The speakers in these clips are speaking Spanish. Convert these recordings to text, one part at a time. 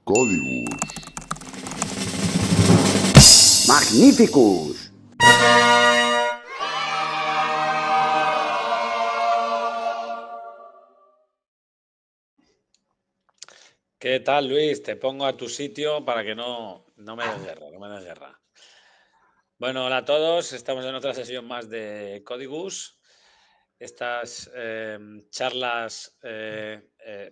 Códigos. Magnificus. ¿Qué tal, Luis? Te pongo a tu sitio para que no me des guerra, no me des guerra. Bueno, hola a todos. Estamos en otra sesión más de Códigos. Estas charlas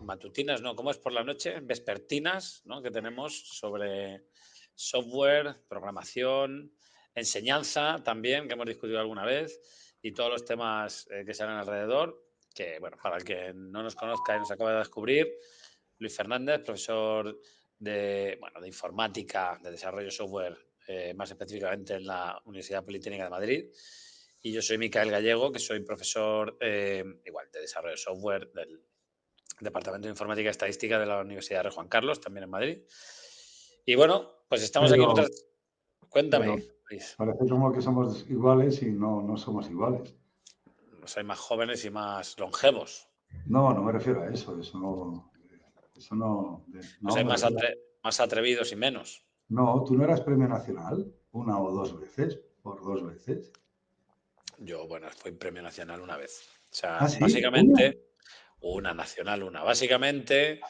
matutinas, ¿no? ¿Cómo es por la noche? Vespertinas, ¿no? Que tenemos sobre software, programación, enseñanza también, que hemos discutido alguna vez, y todos los temas que salen alrededor, que, bueno, para el que no nos conozca y nos acaba de descubrir, Luis Fernández, profesor de informática, de desarrollo software, más específicamente en la Universidad Politécnica de Madrid. Y yo soy Micael Gallego, que soy profesor igual de desarrollo software del Departamento de Informática y Estadística de la Universidad Rey Juan Carlos, también en Madrid. Y bueno, pues estamos aquí en otra... Cuéntame, Luis. Parece como que somos iguales y no somos iguales. Sois más jóvenes y más longevos. No me refiero a eso. Eso no. Sois más atrevidos y menos. No, tú no eras premio nacional una o dos veces, por 2 veces. Yo, fui premio nacional una vez. O sea, ¿Ah, sí? básicamente, una nacional, una. Básicamente...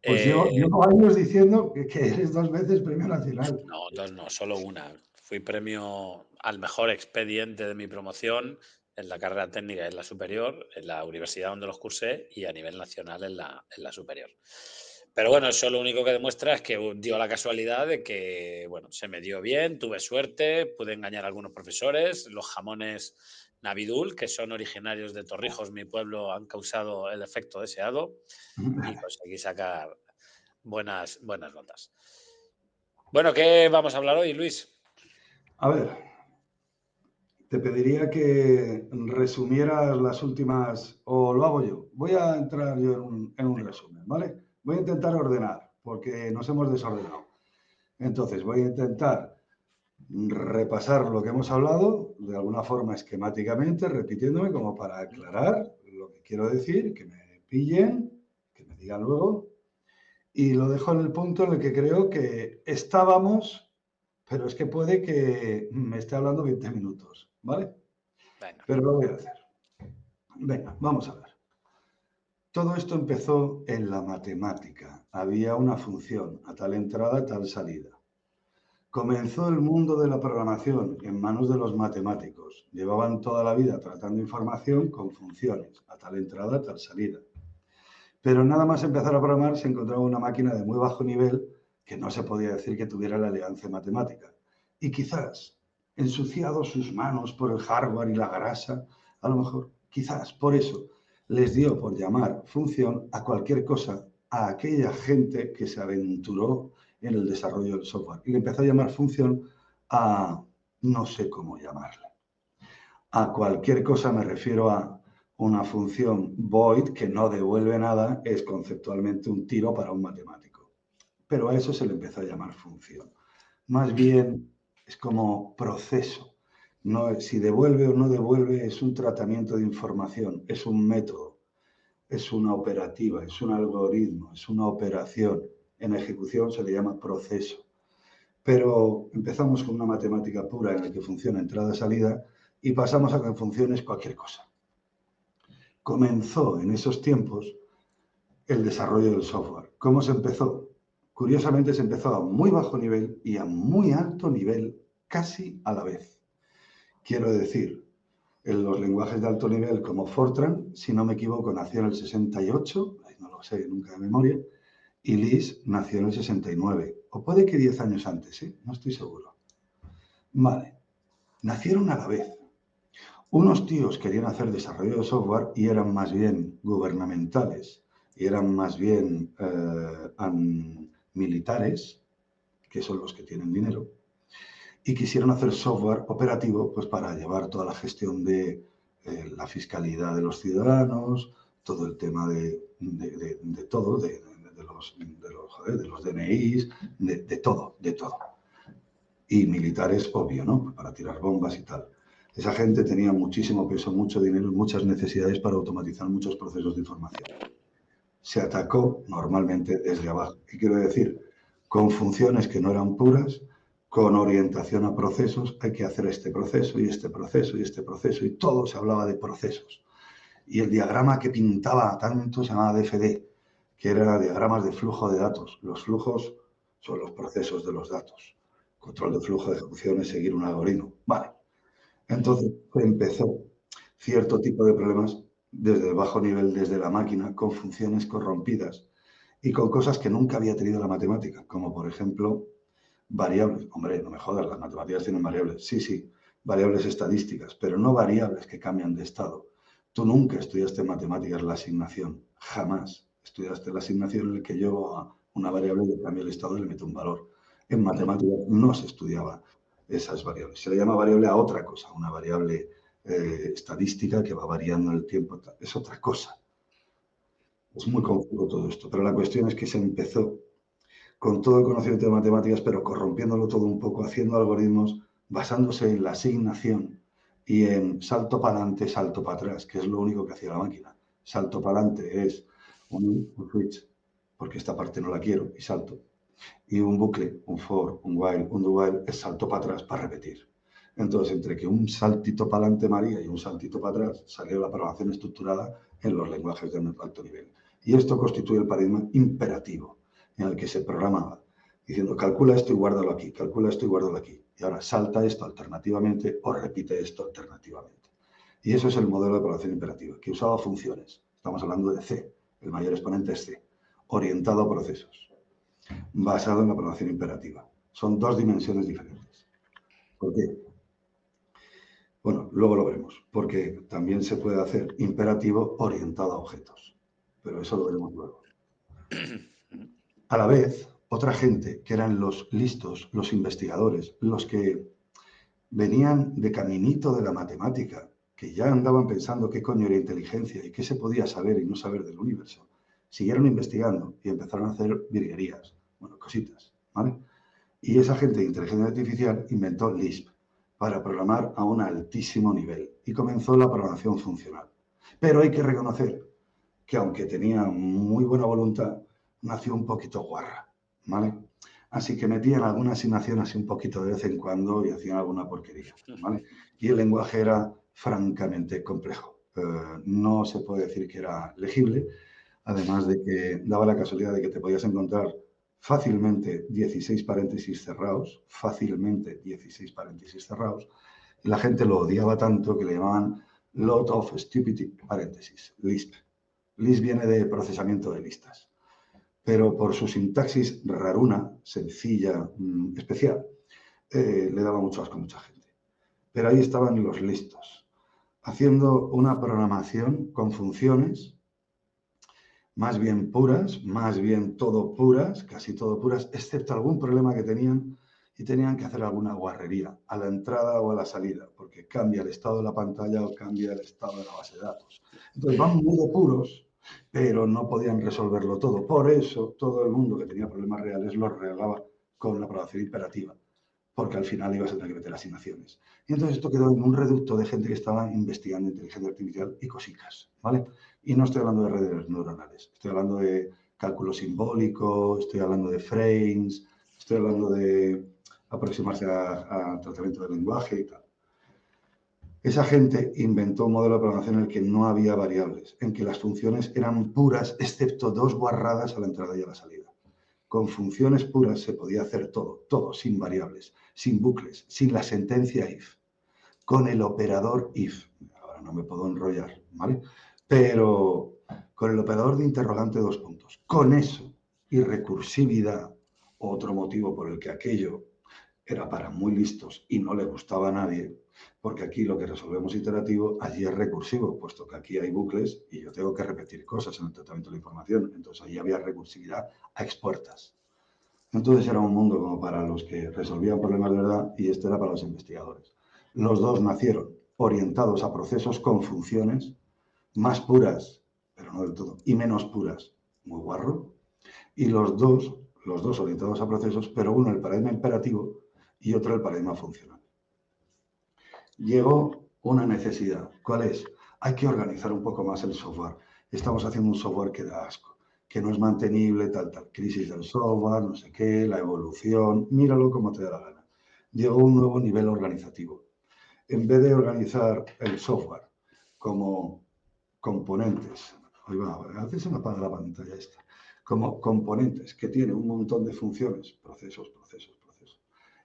Pues llevo años diciendo que eres 2 veces premio nacional. No, 2 no, solo una. Fui premio al mejor expediente de mi promoción en la carrera técnica en la superior, en la universidad donde los cursé, y a nivel nacional en la superior. Pero bueno, eso lo único que demuestra es que dio la casualidad de que, se me dio bien, tuve suerte, pude engañar a algunos profesores. Los jamones Navidul, que son originarios de Torrijos, mi pueblo, han causado el efecto deseado y conseguí sacar buenas notas. Bueno, ¿qué vamos a hablar hoy, Luis? A ver, te pediría que resumieras las últimas, o lo hago yo. Voy a entrar yo en un resumen, ¿vale? Voy a intentar ordenar, porque nos hemos desordenado. Entonces, voy a intentar repasar lo que hemos hablado, de alguna forma esquemáticamente, repitiéndome como para aclarar lo que quiero decir, que me pillen, que me digan luego, y lo dejo en el punto en el que creo que estábamos, pero es que puede que me esté hablando 20 minutos, ¿vale? Venga. Pero lo voy a hacer. Venga, vamos a ver. Todo esto empezó en la matemática. Había una función, a tal entrada, tal salida. Comenzó el mundo de la programación en manos de los matemáticos. Llevaban toda la vida tratando información con funciones, a tal entrada, tal salida. Pero nada más empezar a programar se encontraba una máquina de muy bajo nivel que no se podía decir que tuviera la elegancia matemática. Y quizás, ensuciado sus manos por el hardware y la grasa, a lo mejor, quizás por eso, les dio por llamar función a cualquier cosa, a aquella gente que se aventuró en el desarrollo del software. Y le empezó a llamar función a no sé cómo llamarle. A cualquier cosa me refiero a una función void que no devuelve nada, es conceptualmente un tiro para un matemático. Pero a eso se le empezó a llamar función. Más bien es como proceso. No, si devuelve o no devuelve es un tratamiento de información, es un método, es una operativa, es un algoritmo, es una operación. En ejecución se le llama proceso. Pero empezamos con una matemática pura en la que funciona entrada-salida y pasamos a que funcione cualquier cosa. Comenzó en esos tiempos el desarrollo del software. ¿Cómo se empezó? Curiosamente se empezó a muy bajo nivel y a muy alto nivel casi a la vez. Quiero decir, en los lenguajes de alto nivel como Fortran, si no me equivoco, nació en el 68, no lo sé nunca de memoria, y Lisp nació en el 69, o puede que 10 años antes, no estoy seguro. Vale, nacieron a la vez. Unos tíos querían hacer desarrollo de software y eran más bien gubernamentales, y eran más bien militares, que son los que tienen dinero, y quisieron hacer software operativo pues, para llevar toda la gestión de la fiscalidad de los ciudadanos, todo el tema de todo, de los DNIs, de todo. Y militares, obvio, ¿no? Para tirar bombas y tal. Esa gente tenía muchísimo peso, mucho dinero y muchas necesidades para automatizar muchos procesos de información. Se atacó normalmente desde abajo. ¿Qué quiero decir? con funciones que no eran puras, con orientación a procesos, hay que hacer este proceso y este proceso y este proceso, y todo se hablaba de procesos. Y el diagrama que pintaba tanto se llamaba DFD, que era diagramas de flujo de datos. Los flujos son los procesos de los datos. Control de flujo de ejecución es seguir un algoritmo. Vale. Entonces empezó cierto tipo de problemas desde el bajo nivel, desde la máquina, con funciones corrompidas y con cosas que nunca había tenido la matemática, como por ejemplo variables. Hombre, no me jodas, las matemáticas tienen variables. Sí, sí, variables estadísticas, pero no variables que cambian de estado. Tú nunca estudiaste en matemáticas la asignación, jamás. Estudiaste la asignación en la que yo a una variable le cambio el estado y le meto un valor. En matemáticas no se estudiaba esas variables. Se le llama variable a otra cosa, una variable estadística que va variando en el tiempo. Es otra cosa. Es muy confuso todo esto, pero la cuestión es que se empezó con todo el conocimiento de matemáticas, pero corrompiéndolo todo un poco, haciendo algoritmos basándose en la asignación y en salto para adelante, salto para atrás, que es lo único que hacía la máquina. Salto para adelante es un switch, porque esta parte no la quiero, y salto. Y un bucle, un for, un while, un do while, es salto para atrás para repetir. Entonces, entre que un saltito para adelante María y un saltito para atrás, salió la programación estructurada en los lenguajes de alto nivel. Y esto constituye el paradigma imperativo, en el que se programaba diciendo calcula esto y guárdalo aquí, calcula esto y guárdalo aquí. Y ahora salta esto alternativamente o repite esto alternativamente. Y eso es el modelo de programación imperativa, que usaba funciones. Estamos hablando de C, el mayor exponente es C, orientado a procesos, basado en la programación imperativa. Son dos dimensiones diferentes. ¿Por qué? Bueno, luego lo veremos, porque también se puede hacer imperativo orientado a objetos, pero eso lo veremos luego. A la vez, otra gente, que eran los listos, los investigadores, los que venían de caminito de la matemática, que ya andaban pensando qué coño era inteligencia y qué se podía saber y no saber del universo, siguieron investigando y empezaron a hacer virguerías, bueno, cositas, ¿vale? Y esa gente de inteligencia artificial inventó Lisp para programar a un altísimo nivel y comenzó la programación funcional. Pero hay que reconocer que aunque tenía muy buena voluntad, nació un poquito guarra, ¿vale? Así que metían alguna asignación así un poquito de vez en cuando y hacían alguna porquería, ¿vale? Y el lenguaje era francamente complejo. No se puede decir que era legible, además de que daba la casualidad de que te podías encontrar fácilmente 16 paréntesis cerrados, y la gente lo odiaba tanto que le llamaban lot of stupid paréntesis, Lisp. Lisp viene de procesamiento de listas, pero por su sintaxis raruna, sencilla, especial, le daba mucho asco a mucha gente. Pero ahí estaban los listos, haciendo una programación con funciones más bien puras, más bien todo puras, casi todo puras, excepto algún problema que tenían y tenían que hacer alguna guarrería a la entrada o a la salida, porque cambia el estado de la pantalla o cambia el estado de la base de datos. Entonces van muy de puros, pero no podían resolverlo todo. Por eso todo el mundo que tenía problemas reales los arreglaba con la programación imperativa, porque al final ibas a tener que meter asignaciones. Y entonces esto quedó en un reducto de gente que estaba investigando inteligencia artificial y cositas, ¿vale? Y no estoy hablando de redes neuronales, estoy hablando de cálculo simbólico, estoy hablando de frames, estoy hablando de aproximarse al tratamiento del lenguaje y tal. Esa gente inventó un modelo de programación en el que no había variables, en que las funciones eran puras, excepto dos guarradas a la entrada y a la salida. Con funciones puras se podía hacer todo, todo, sin variables, sin bucles, sin la sentencia if, con el operador if. Ahora no me puedo enrollar, ¿vale? Pero con el operador de interrogante dos puntos. Con eso y recursividad, otro motivo por el que aquello era para muy listos y no le gustaba a nadie, porque aquí lo que resolvemos iterativo, allí es recursivo, puesto que aquí hay bucles y yo tengo que repetir cosas en el tratamiento de la información. Entonces allí había recursividad a expuertas. Entonces era un mundo como para los que resolvían problemas de verdad y este era para los investigadores. Los dos nacieron orientados a procesos con funciones más puras, pero no del todo, y menos puras, muy guarro, y los dos orientados a procesos, pero uno el paradigma imperativo y otro el paradigma funcional. Llegó una necesidad. ¿Cuál es? Hay que organizar un poco más el software. Estamos haciendo un software que da asco. que no es mantenible, tal, crisis del software, no sé qué, la evolución, míralo como te da la gana. Llegó un nuevo nivel organizativo. En vez de organizar el software como componentes, a veces se me apaga la pantalla esta, como componentes que tienen un montón de funciones, procesos,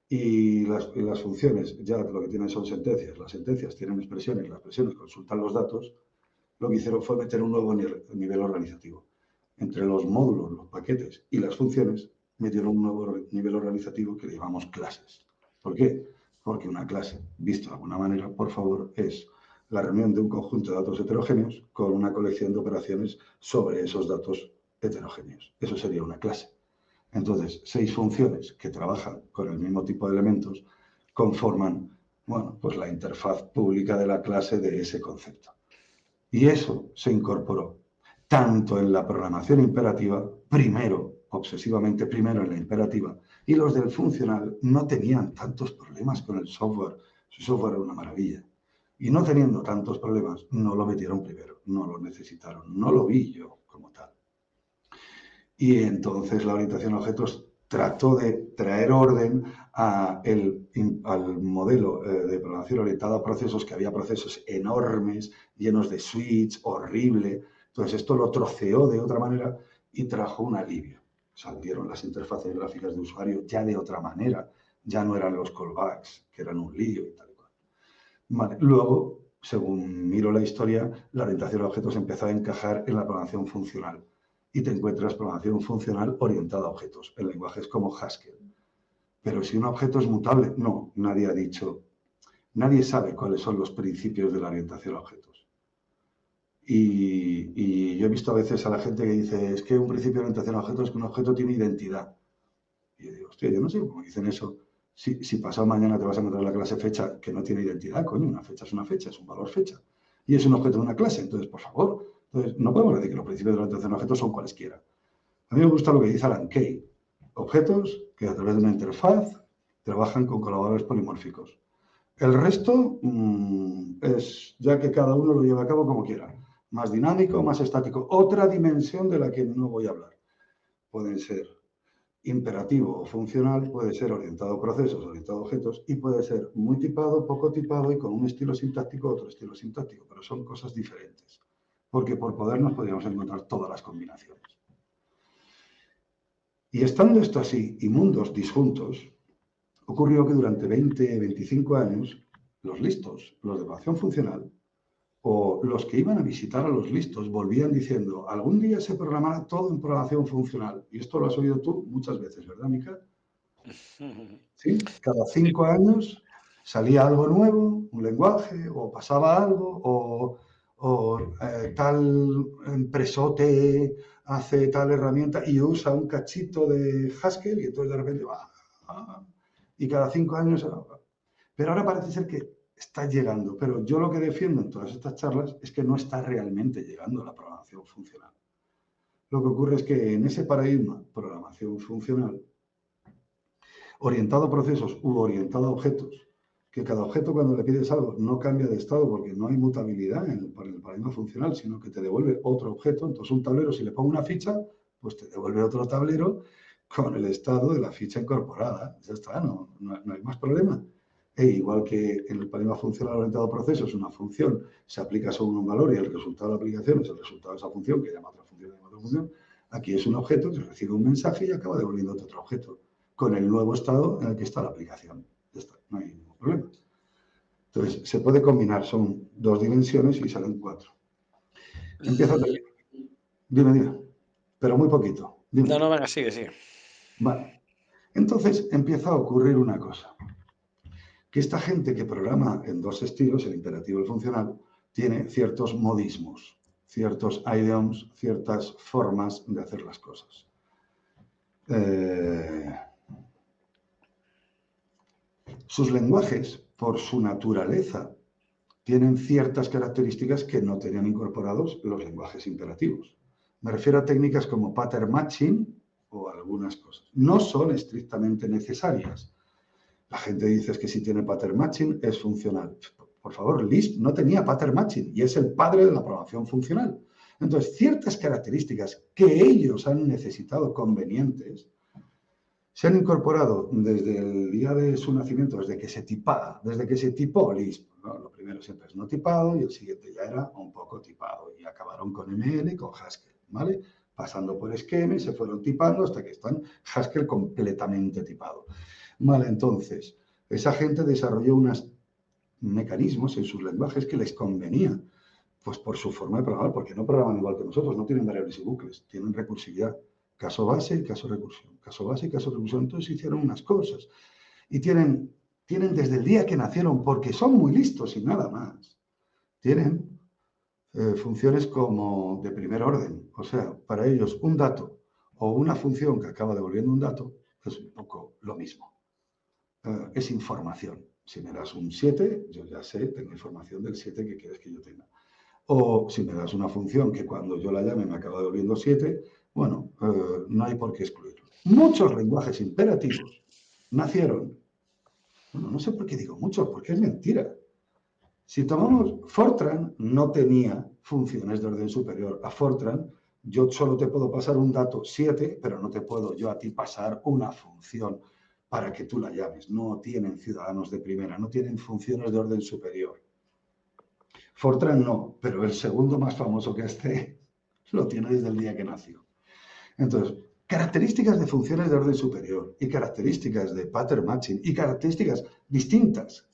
y las funciones ya lo que tienen son sentencias, las sentencias tienen expresiones, las expresiones consultan los datos, lo que hicieron fue meter un nuevo nivel organizativo. Entre los módulos, los paquetes y las funciones, metieron un nuevo nivel organizativo que le llamamos clases. ¿Por qué? Porque una clase, visto de alguna manera, por favor, es la reunión de un conjunto de datos heterogéneos con una colección de operaciones sobre esos datos heterogéneos. Eso sería una clase. Entonces, 6 funciones que trabajan con el mismo tipo de elementos conforman, bueno, pues la interfaz pública de la clase de ese concepto. Y eso se incorporó tanto en la programación imperativa, obsesivamente primero en la imperativa, y los del funcional no tenían tantos problemas con el software. Su software era una maravilla. Y no teniendo tantos problemas, no lo metieron primero, no lo necesitaron, no lo vi yo como tal. Y entonces la orientación a objetos trató de traer orden al modelo de programación orientada a procesos, que había procesos enormes, llenos de switch, horrible. Entonces esto lo troceó de otra manera y trajo un alivio. Salieron las interfaces gráficas de usuario ya de otra manera, ya no eran los callbacks, que eran un lío y tal y cual. Vale. Luego, según miro la historia, la orientación a objetos empezó a encajar en la programación funcional. Y te encuentras programación funcional orientada a objetos, en lenguajes como Haskell. Pero si un objeto es mutable, no, nadie ha dicho, nadie sabe cuáles son los principios de la orientación a objetos. Y yo he visto a veces a la gente que dice, es que un principio de orientación a objetos es que un objeto tiene identidad. Y yo digo, hostia, yo no sé cómo dicen eso. Si pasado mañana te vas a encontrar la clase fecha que no tiene identidad, coño, una fecha, es un valor fecha. Y es un objeto de una clase, entonces, por favor. Entonces, no podemos decir que los principios de la orientación a objetos son cualesquiera. A mí me gusta lo que dice Alan Kay. Objetos que a través de una interfaz trabajan con colaboradores polimórficos. El resto es ya que cada uno lo lleve a cabo como quiera. Más dinámico, más estático. Otra dimensión de la que no voy a hablar. Pueden ser imperativo o funcional, puede ser orientado a procesos, orientado a objetos, y puede ser muy tipado, poco tipado y con un estilo sintáctico, otro estilo sintáctico. Pero son cosas diferentes. Porque por poder nos podríamos encontrar todas las combinaciones. Y estando esto así y mundos disjuntos, ocurrió que durante 20, 25 años, los listos, los de programación funcional, o los que iban a visitar a los listos, volvían diciendo, algún día se programará todo en programación funcional. Y esto lo has oído tú muchas veces, ¿verdad, Mica? ¿Sí? Cada 5 años salía algo nuevo, un lenguaje, o pasaba algo, o tal empresote hace tal herramienta y usa un cachito de Haskell y entonces de repente y cada 5 años. Pero ahora parece ser que está llegando. Pero yo lo que defiendo en todas estas charlas es que no está realmente llegando a la programación funcional. Lo que ocurre es que en ese paradigma, programación funcional, orientado a procesos u orientado a objetos, que cada objeto cuando le pides algo no cambia de estado porque no hay mutabilidad en el paradigma funcional, sino que te devuelve otro objeto. Entonces un tablero, si le pongo una ficha, pues te devuelve otro tablero con el estado de la ficha incorporada. Ya está, no hay más problema. E igual que en el paradigma funcional orientado a procesos, una función se aplica sobre un valor y el resultado de la aplicación es el resultado de esa función, que llama otra función, aquí es un objeto que recibe un mensaje y acaba devolviendo otro objeto con el nuevo estado en el que está la aplicación. Ya está, no hay ningún problema. Entonces, se puede combinar, son 2 dimensiones y salen 4. Empieza a tener. Dime, pero muy poquito. Dime. No, venga, sigue. Vale. Entonces, empieza a ocurrir una cosa. Que esta gente que programa en 2 estilos, el imperativo y el funcional, tiene ciertos modismos, ciertos idioms, ciertas formas de hacer las cosas. Sus lenguajes, por su naturaleza, tienen ciertas características que no tenían incorporados los lenguajes imperativos. Me refiero a técnicas como pattern matching o algunas cosas. No son estrictamente necesarias. La gente dice que si tiene pattern matching es funcional. Por favor, Lisp no tenía pattern matching y es el padre de la programación funcional. Entonces, ciertas características que ellos han necesitado convenientes se han incorporado desde el día de su nacimiento, desde que se tipó Lisp, ¿no? Lo primero siempre es no tipado y el siguiente ya era un poco tipado y acabaron con ML y con Haskell, ¿vale? Pasando por Scheme, se fueron tipando hasta que están Haskell completamente tipado. Vale, entonces, esa gente desarrolló unos mecanismos en sus lenguajes que les convenía, pues por su forma de programar, porque no programan igual que nosotros, no tienen variables y bucles, tienen recursividad. Caso base y caso recursión. Caso base y caso recursión. Entonces hicieron unas cosas. Y tienen desde el día que nacieron, porque son muy listos y nada más, tienen funciones como de primer orden. O sea, para ellos un dato o una función que acaba devolviendo un dato es un poco lo mismo. Es información. Si me das un 7, yo ya sé, tengo información del 7 que quieres que yo tenga. O si me das una función que cuando yo la llame me acaba devolviendo 7, bueno, no hay por qué excluirlo. Muchos lenguajes imperativos nacieron, bueno, no sé por qué digo muchos, porque es mentira. Si tomamos Fortran, no tenía funciones de orden superior. A Fortran, yo solo te puedo pasar un dato 7, pero no te puedo yo a ti pasar una función para que tú la llames. No tienen ciudadanos de primera, no tienen funciones de orden superior. Fortran no, pero el segundo más famoso que este lo tiene desde el día que nació. Entonces, características de funciones de orden superior y características de pattern matching y características distintas,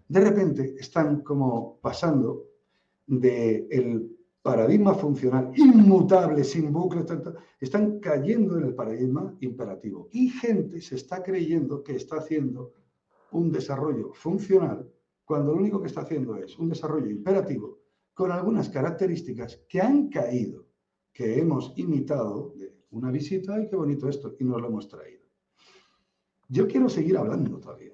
de repente están como pasando del paradigma funcional inmutable, sin bucles, están cayendo en el paradigma imperativo. Y gente se está creyendo que está haciendo un desarrollo funcional cuando lo único que está haciendo es un desarrollo imperativo con algunas características que han caído, que hemos imitado de una visita, y qué bonito esto, y nos lo hemos traído. Yo quiero seguir hablando todavía,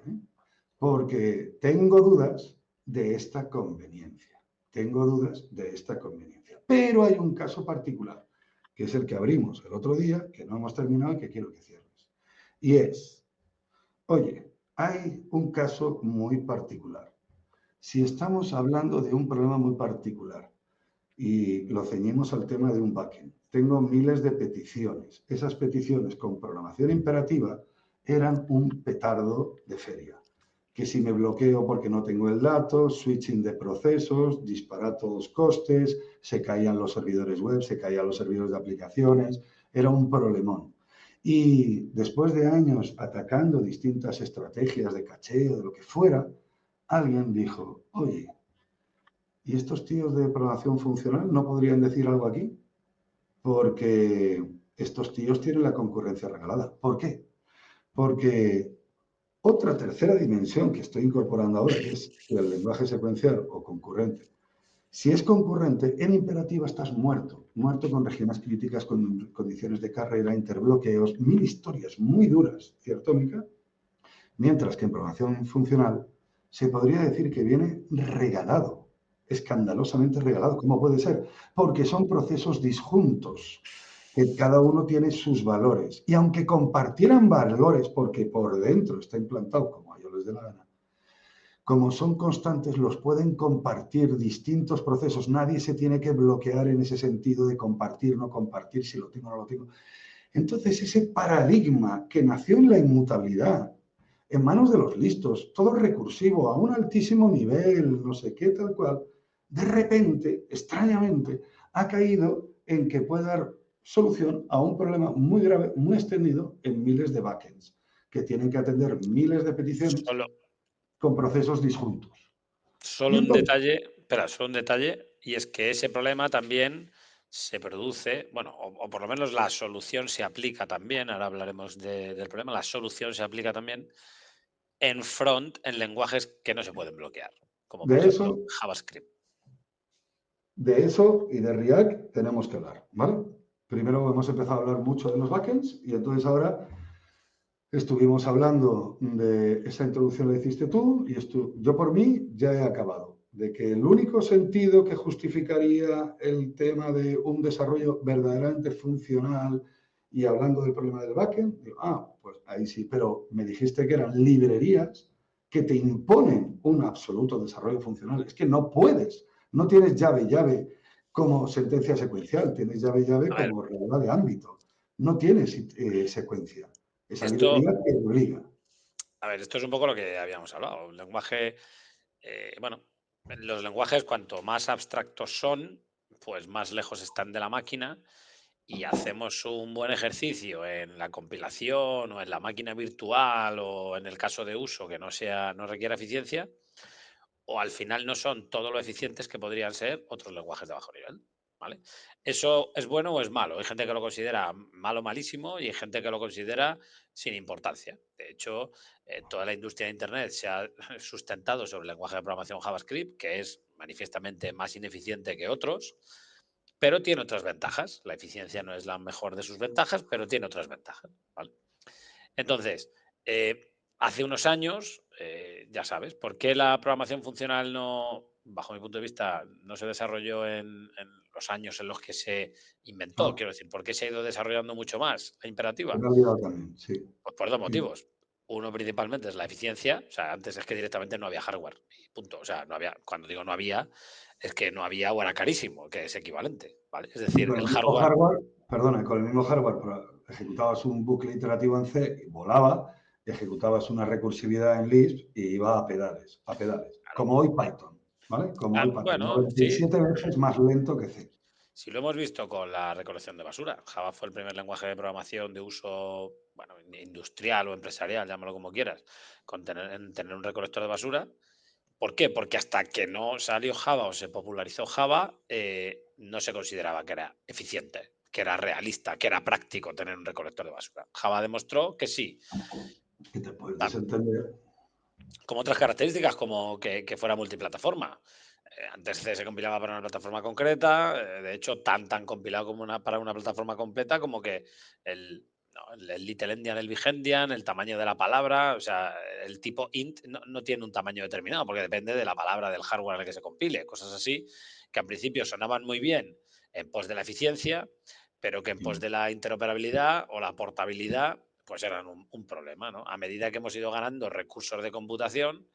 porque tengo dudas de esta conveniencia. Tengo dudas de esta conveniencia. Pero hay un caso particular, que es el que abrimos el otro día, que no hemos terminado y que quiero que cierres. Y es, oye, hay un caso muy particular. Si estamos hablando de un problema muy particular y lo ceñimos al tema de un backend, tengo miles de peticiones. Esas peticiones con programación imperativa eran un petardo de feria. Que si me bloqueo porque no tengo el dato, switching de procesos, disparatos costes, se caían los servidores web, se caían los servidores de aplicaciones, era un problemón. Y después de años atacando distintas estrategias de cacheo, de lo que fuera, alguien dijo, oye, ¿y estos tíos de programación funcional no podrían decir algo aquí? Porque estos tíos tienen la concurrencia regalada. ¿Por qué? Porque otra tercera dimensión que estoy incorporando ahora, que es el lenguaje secuencial o concurrente. Si es concurrente, en imperativa estás muerto con regiones críticas, con condiciones de carrera, interbloqueos, mil historias muy duras, ¿cierto, Mica? Mientras que en programación funcional se podría decir que viene regalado, escandalosamente regalado. ¿Cómo puede ser? Porque son procesos disjuntos, que cada uno tiene sus valores. Y aunque compartieran valores, porque por dentro está implantado como a ellos les dé la gana, como son constantes, los pueden compartir distintos procesos. Nadie se tiene que bloquear en ese sentido de compartir, no compartir, si lo tengo o no lo tengo. Entonces, ese paradigma que nació en la inmutabilidad, en manos de los listos, todo recursivo, a un altísimo nivel, no sé qué, tal cual, de repente, extrañamente, ha caído en que puede dar solución a un problema muy grave, muy extendido en miles de backends, que tienen que atender miles de peticiones con procesos disjuntos. Solo un detalle, y es que ese problema también se produce, bueno, o por lo menos la solución se aplica también, ahora hablaremos del problema, la solución se aplica también en front, en lenguajes que no se pueden bloquear, como por ejemplo JavaScript. De eso y de React tenemos que hablar, ¿vale? Primero hemos empezado a hablar mucho de los backends y entonces ahora estuvimos hablando de esa introducción la hiciste tú y yo por mí ya he acabado. De que el único sentido que justificaría el tema de un desarrollo verdaderamente funcional y hablando del problema del backend, digo, pues ahí sí, pero me dijiste que eran librerías que te imponen un absoluto desarrollo funcional. Es que no puedes, no tienes llave como sentencia secuencial, tienes llave-llave A ver, como regla de ámbito. No tienes secuencia. Esa esto, librería te obliga. esto es un poco lo que habíamos hablado. El lenguaje, bueno, los lenguajes cuanto más abstractos son, pues más lejos están de la máquina y hacemos un buen ejercicio en la compilación o en la máquina virtual o en el caso de uso que no requiera eficiencia, o al final no son todo lo eficientes que podrían ser otros lenguajes de bajo nivel. ¿Vale? ¿Eso es bueno o es malo? Hay gente que lo considera malo, malísimo, y hay gente que lo considera sin importancia. De hecho, toda la industria de Internet se ha sustentado sobre el lenguaje de programación JavaScript, que es manifiestamente más ineficiente que otros, pero tiene otras ventajas. La eficiencia no es la mejor de sus ventajas, pero tiene otras ventajas. ¿Vale? Entonces, hace unos años, ya sabes, ¿por qué la programación funcional no, bajo mi punto de vista, no se desarrolló en los años en los que se inventó? Ah, Quiero decir, ¿por qué se ha ido desarrollando mucho más la me imperativa? he olvidado también, sí. Pues por dos motivos. Uno principalmente es la eficiencia, o sea, antes es que directamente no había hardware, y punto. O sea, no había, cuando digo no había, es que no había o era carísimo, que es equivalente, ¿vale? Es Y decir, con el el mismo hardware. hardware, perdona, con el mismo hardware ejecutabas un bucle iterativo en C y volaba, y ejecutabas una recursividad en Lisp y iba a pedales, a pedales. Claro, Como hoy Python, ¿vale? Como hoy Python, bueno, sí, 97 veces más lento que C. si lo hemos visto con la recolección de basura. Java fue el primer lenguaje de programación de uso, bueno, industrial o empresarial, llámalo como quieras, con tener un recolector de basura. ¿Por qué? Porque hasta que no salió Java o se popularizó Java, no se consideraba que era eficiente, que era realista, que era práctico tener un recolector de basura. Java demostró que sí. Que te puedes Tam- desentender. Como otras características, como que fuera multiplataforma. Antes C se compilaba para una plataforma concreta, de hecho, tan compilado como para una plataforma completa, como que el, no, el Little Endian, el Big Endian, el tamaño de la palabra, o sea, el tipo int no tiene un tamaño determinado, porque depende de la palabra, del hardware en el que se compile, cosas así, que al principio sonaban muy bien en pos de la eficiencia, pero que en pos de la interoperabilidad o la portabilidad, pues eran un problema, ¿no? A medida que hemos ido ganando recursos de computación,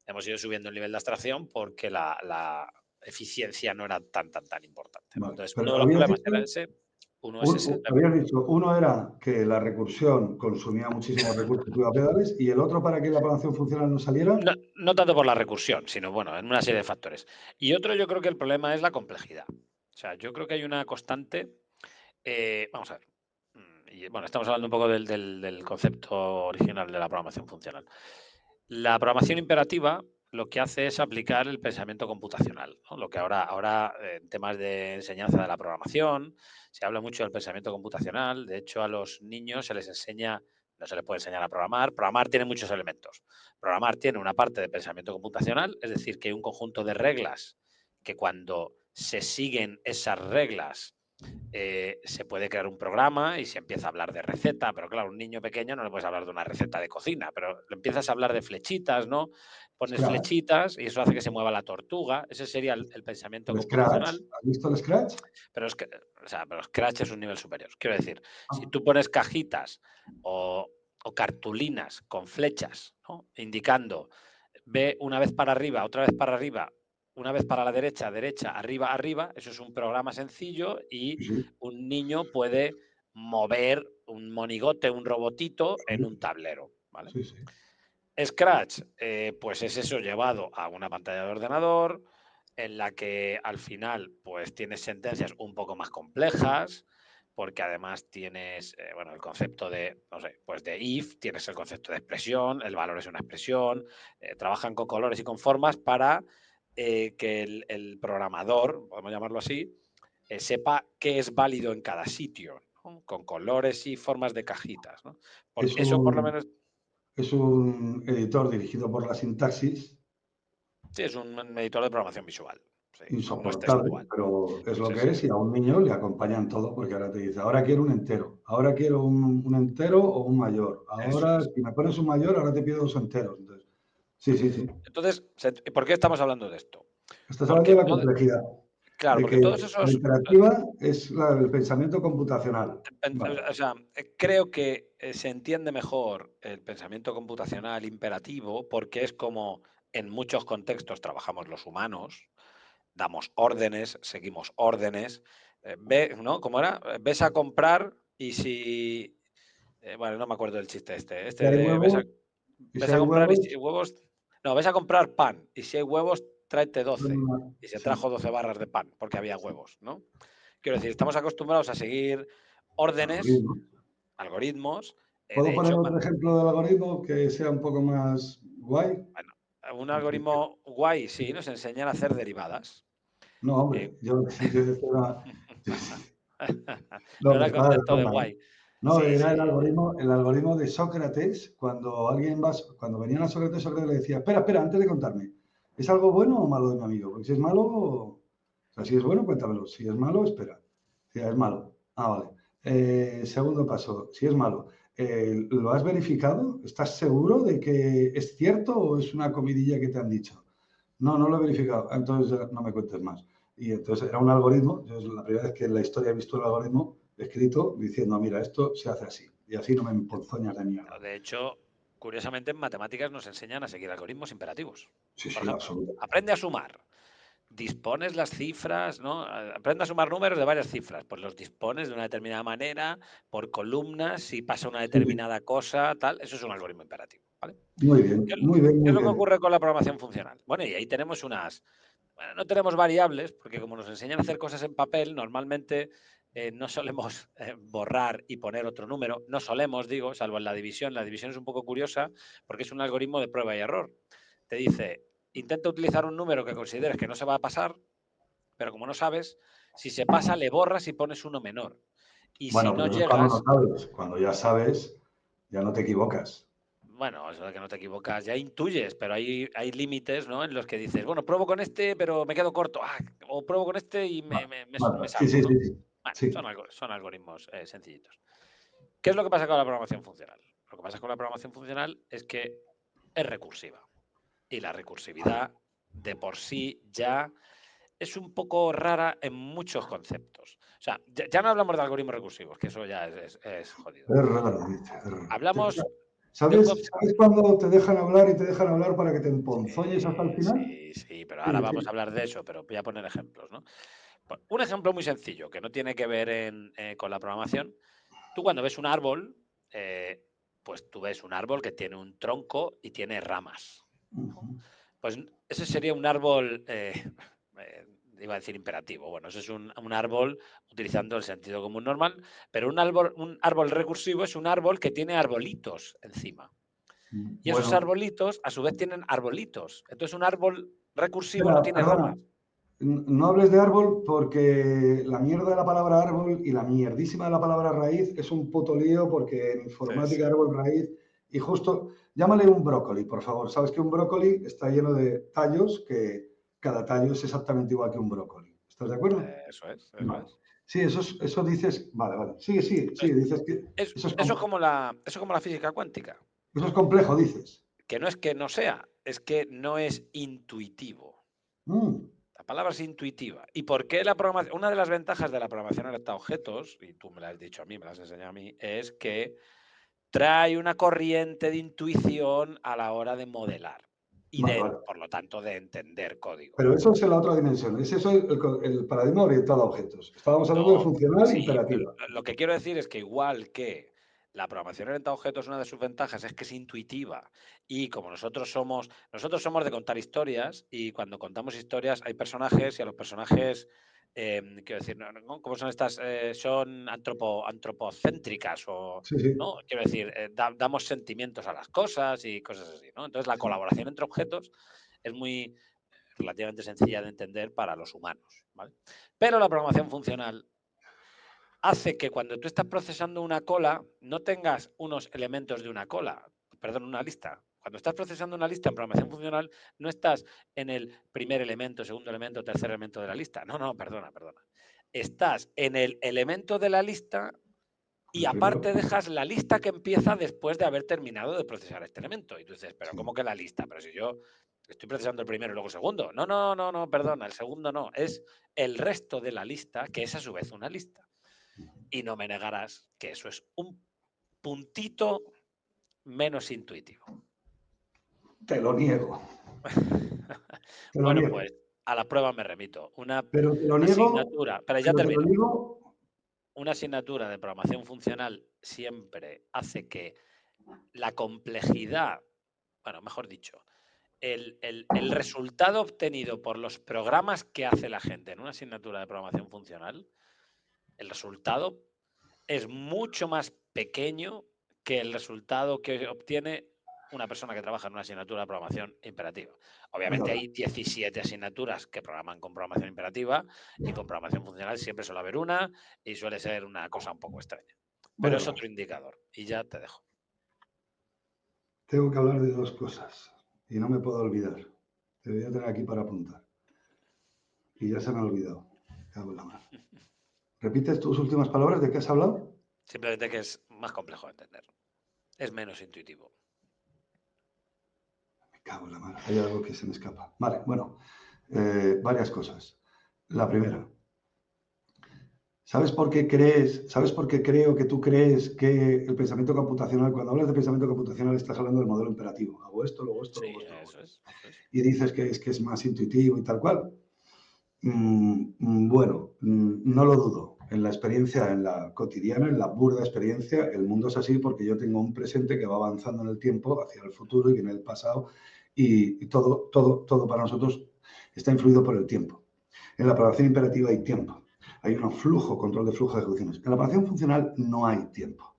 hemos ido subiendo el nivel de abstracción porque la eficiencia no era tan importante, ¿no? Vale. Entonces, uno Pero de los habías problemas dicho, era ese, uno es ese. habías dicho, uno era que la recursión consumía muchísimos recursos y iba a pedales, y el otro para que la programación funcional no saliera. No tanto por la recursión, sino bueno, en una serie de factores. Y otro, yo creo que el problema es la complejidad. O sea, yo creo que hay una constante. Vamos a ver. Y, bueno, estamos hablando un poco del concepto original de la programación funcional. La programación imperativa lo que hace es aplicar el pensamiento computacional, ¿no? Lo que ahora en temas de enseñanza de la programación se habla mucho del pensamiento computacional. De hecho, a los niños se les enseña, no se les puede enseñar a programar. Programar tiene muchos elementos. Programar tiene una parte de pensamiento computacional, es decir, que hay un conjunto de reglas que cuando se siguen esas reglas se puede crear un programa y se empieza a hablar de receta, pero claro, un niño pequeño no le puedes hablar de una receta de cocina, pero le empiezas a hablar de flechitas, ¿no? Pones Scratch. flechitas y eso hace que se mueva la tortuga. Ese sería el pensamiento El Scratch. computacional. ¿Has visto el Scratch? Pero es que, o sea, pero Scratch es un nivel superior. Quiero decir, si Ah, tú pones cajitas o cartulinas con flechas, ¿no? Indicando ve una vez para arriba, otra vez para arriba, una vez para la derecha, derecha, arriba, arriba, eso es un programa sencillo y sí, sí, un niño puede mover un monigote, un robotito en sí, un tablero, ¿vale? sí, sí. Scratch, pues es eso llevado a una pantalla de ordenador en la que al final pues tienes sentencias un poco más complejas, porque además tienes, bueno, el concepto de, no sé, pues de if, tienes el concepto de expresión, el valor es una expresión, trabajan con colores y con formas para que el programador, podemos llamarlo así, sepa qué es válido en cada sitio, ¿no? Con colores y formas de cajitas, ¿no? Es Eso por lo un, menos. es un editor dirigido por la sintaxis, Sí, es un editor de programación visual. Sí, no es insoportable, textual. pero es lo Sí, que sí. es, y a un niño le acompañan todo, porque ahora te dice, ahora quiero un entero, ahora quiero un entero o un mayor, Eso ahora es. si me pones un mayor, ahora te pido dos enteros. Entonces, sí, sí, sí. Entonces, ¿por qué estamos hablando de esto? Estás hablando Porque de la complejidad, claro, de porque que todos la esos, interactiva es el pensamiento computacional. Vale. o sea, creo que se entiende mejor el pensamiento computacional imperativo porque es como en muchos contextos trabajamos los humanos. damos órdenes, seguimos órdenes. Ve, ¿no? ¿Cómo era? Ves a comprar y si... bueno, no me acuerdo del chiste este. Si hay De huevos, y si ves a hay comprar y huevos, si huevos... No, ves a comprar pan y si hay huevos, tráete 12. Y se sí, trajo 12 barras de pan porque había huevos, ¿no? Quiero decir, estamos acostumbrados a seguir órdenes, algoritmos. algoritmos. ¿Puedo De poner hecho, otro ejemplo del algoritmo que sea un poco más guay? bueno, un algoritmo guay, sí, nos enseñan a hacer derivadas. No, Eh, hombre, yo decía, no no, era me el estaba de concepto de broma, ¿eh? guay. No, Sí, era sí. el algoritmo de Sócrates, cuando venían a Sócrates, Sócrates le decía, espera, espera, antes de contarme, ¿es algo bueno o malo de mi amigo? Porque si es malo, o sea, si es bueno, cuéntamelo. Si es malo, espera. Si es malo. Ah, vale. Segundo paso, si es malo, ¿lo has verificado? ¿Estás seguro de que es cierto o es una comidilla que te han dicho? No, no lo he verificado. Entonces no me cuentes más. Y entonces era un algoritmo. Yo es la primera vez que en la historia he visto el algoritmo escrito diciendo, mira, esto se hace así. Y así no me emponzoñas de mierda. De hecho, curiosamente, en matemáticas nos enseñan a seguir algoritmos imperativos. Sí, Por sí, ejemplo, absolutamente. aprende a sumar. Dispones las cifras, ¿no? Aprende a sumar números de varias cifras. Pues los dispones de una determinada manera, por columnas, si pasa una Sí, determinada cosa, tal. Eso es un algoritmo imperativo, ¿vale? muy bien, muy bien, ¿Qué es muy lo que bien. ocurre con la programación funcional? Bueno, y ahí tenemos unas... Bueno, no tenemos variables, porque como nos enseñan a hacer cosas en papel, normalmente no solemos borrar y poner otro número. No solemos, digo, salvo en la división. La división es un poco curiosa porque es un algoritmo de prueba y error. Te dice, intenta utilizar un número que consideres que no se va a pasar, pero como no sabes, si se pasa, le borras y pones uno menor. Y si Bueno, no pero eso es cuando no llegas, sabes. Cuando ya sabes, ya no te equivocas. bueno, eso de que no te equivocas, ya intuyes, pero hay límites, ¿no? En los que dices, bueno, pruebo con este, pero me quedo corto. O pruebo con este y Vale, me vale. Sí, salgo, sí, ¿no? sí, sí. Bueno, Sí. son algoritmos sencillitos. ¿Qué es lo que pasa con la programación funcional? Lo que pasa con la programación funcional es que es recursiva. Y la recursividad de por sí ya es un poco rara en muchos conceptos. O sea, ya no hablamos de algoritmos recursivos, que eso ya es jodido. Es raro, dice. Es raro. Hablamos de un ¿Sabes, concepto... sabes cuando te dejan hablar y te dejan hablar para que te emponzoñes hasta el final? Sí, pero Sí, ahora vamos a sí. hablar de eso, pero voy a poner ejemplos, ¿no? Un ejemplo muy sencillo, que no tiene que ver con la programación. Tú cuando ves un árbol, eh, pues tú ves un árbol que tiene un tronco y tiene ramas, ¿no? Ujú. Pues ese sería un árbol, iba a decir imperativo, bueno, ese es un árbol utilizando el sentido común normal, pero un árbol recursivo es un árbol que tiene arbolitos encima. Y esos Bueno, arbolitos, a su vez, tienen arbolitos. Entonces, un árbol recursivo no espera, tiene perdona. ramas. No hables de árbol porque la mierda de la palabra árbol y la mierdísima de la palabra raíz es un puto lío porque en Sí, sí. informática árbol, raíz y justo, llámale un brócoli, por favor. Sabes que un brócoli está lleno de tallos que cada tallo es exactamente igual que un brócoli. ¿Estás de acuerdo? Eso es, eso Vale. es. Sí, eso dices, vale, vale. Sí, sí, sí, Entonces, dices que eso es como la física cuántica, eso es complejo, dices. que no sea, es que no es intuitivo. Mm, La palabra es intuitiva. ¿Y por qué la programación? Una de las ventajas de la programación orientada a objetos, y tú me la has dicho a mí, me la has enseñado a mí, es que trae una corriente de intuición a la hora de modelar y vale, vale. por lo tanto, de entender código. Pero eso es en la otra dimensión. Es eso el paradigma orientado a objetos. Estábamos hablando de No, funcional sí, imperativa. lo que quiero decir es que igual que la programación orientada a objetos, una de sus ventajas es que es intuitiva y como nosotros somos de contar historias y cuando contamos historias hay personajes y a los personajes, quiero decir, ¿cómo son estas? Son antropocéntricas o, Sí, sí. ¿no? Quiero decir, damos sentimientos a las cosas y cosas así, ¿no? Entonces la Sí. colaboración entre objetos es muy relativamente sencilla de entender para los humanos, ¿vale? Pero la programación funcional hace que cuando tú estás procesando una cola no tengas unos elementos de una cola, perdón, una lista. Cuando estás procesando una lista en programación funcional, no estás en el primer elemento, segundo elemento, tercer elemento de la lista. No, no, perdona. Estás en el elemento de la lista y El primero. aparte dejas la lista que empieza después de haber terminado de procesar este elemento. Y tú dices, pero Sí. ¿cómo que la lista? Pero si yo estoy procesando el primero y luego el segundo. No, perdona, el segundo no. Es el resto de la lista, que es a su vez una lista. Y no me negarás que eso es un puntito menos intuitivo. Te lo niego. Te lo Bueno, niego. pues a la prueba me remito. Una Pero te lo niego, asignatura, pero ya pero te lo termino. digo, Una asignatura de programación funcional siempre hace que la complejidad, bueno, mejor dicho, el resultado obtenido por los programas que hace la gente en una asignatura de programación funcional, el resultado es mucho más pequeño que el resultado que obtiene una persona que trabaja en una asignatura de programación imperativa. Obviamente hay 17 asignaturas que programan con programación imperativa y con programación funcional siempre suele haber una y suele ser una cosa un poco extraña. Pero es otro indicador y ya te dejo. Tengo que hablar de dos cosas y no me puedo olvidar. Te voy a tener aquí para apuntar. Y ya se me ha olvidado. Cago en la mano. ¿Repites tus últimas palabras de qué has hablado? Simplemente que es más complejo de entender. Es menos intuitivo. Me cago en la mano. Hay algo que se me escapa. Vale, bueno. Varias cosas. La primera. ¿Sabes por qué creo que tú crees que el pensamiento computacional, cuando hablas de pensamiento computacional, estás hablando del modelo imperativo? Hago esto, luego esto, Sí, luego esto, luego eso esto. es. Y dices que es más intuitivo y tal cual. Bueno, no lo dudo. En la experiencia, en la cotidiana, en la burda experiencia, el mundo es así porque yo tengo un presente que va avanzando en el tiempo hacia el futuro y viene el pasado y todo para nosotros está influido por el tiempo. En la programación imperativa hay tiempo. Hay un flujo, control de flujo de ejecuciones. En la programación funcional no hay tiempo.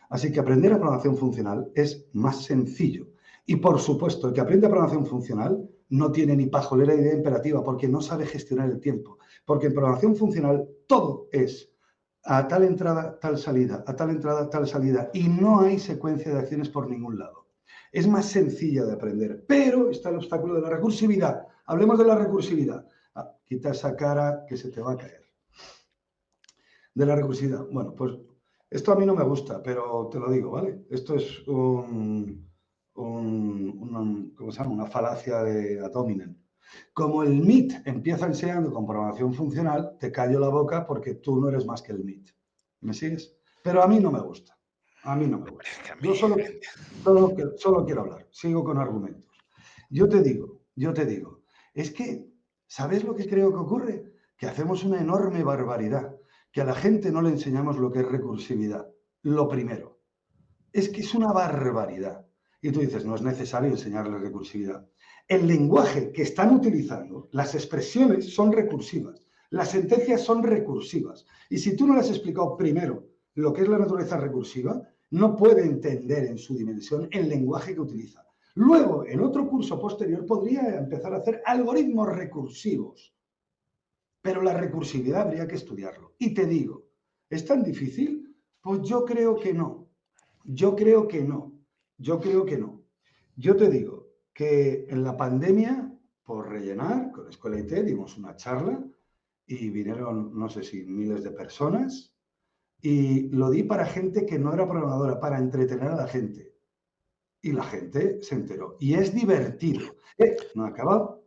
Así que aprender a programación funcional es más sencillo. Y por supuesto, el que aprende a programación funcional no tiene ni pajolera idea imperativa porque no sabe gestionar el tiempo. Porque en programación funcional todo es a tal entrada, tal salida, a tal entrada, tal salida. Y no hay secuencia de acciones por ningún lado. Es más sencilla de aprender, pero está el obstáculo de la recursividad. Hablemos de la recursividad. Quita esa cara que se te va a caer. De la recursividad. Bueno, pues esto a mí no me gusta, pero te lo digo, ¿vale? Esto es ¿cómo se llama? Una falacia de ad hominem. Como el MIT empieza enseñando con programación funcional, te callo la boca porque tú no eres más que el MIT. ¿Me sigues? Pero a mí no me gusta. A mí no me gusta. Yo solo quiero hablar. Sigo con argumentos. Yo te digo, es que, ¿sabes lo que creo que ocurre? Que hacemos una enorme barbaridad, que a la gente no le enseñamos lo que es recursividad. Lo primero, es que es una barbaridad. Y tú dices, no es necesario enseñarle recursividad. El lenguaje que están utilizando, las expresiones son recursivas, las sentencias son recursivas. Y si tú no le has explicado primero lo que es la naturaleza recursiva, no puede entender en su dimensión el lenguaje que utiliza. Luego, en otro curso posterior, podría empezar a hacer algoritmos recursivos. Pero la recursividad habría que estudiarlo. Y te digo, ¿es tan difícil? Pues yo creo que no. Yo creo que no. Yo te digo que en la pandemia, por rellenar, con Escuela IT dimos una charla y vinieron, no sé si miles de personas, y lo di para gente que no era programadora, para entretener a la gente. Y la gente se enteró. Y es divertido. No ha acabado.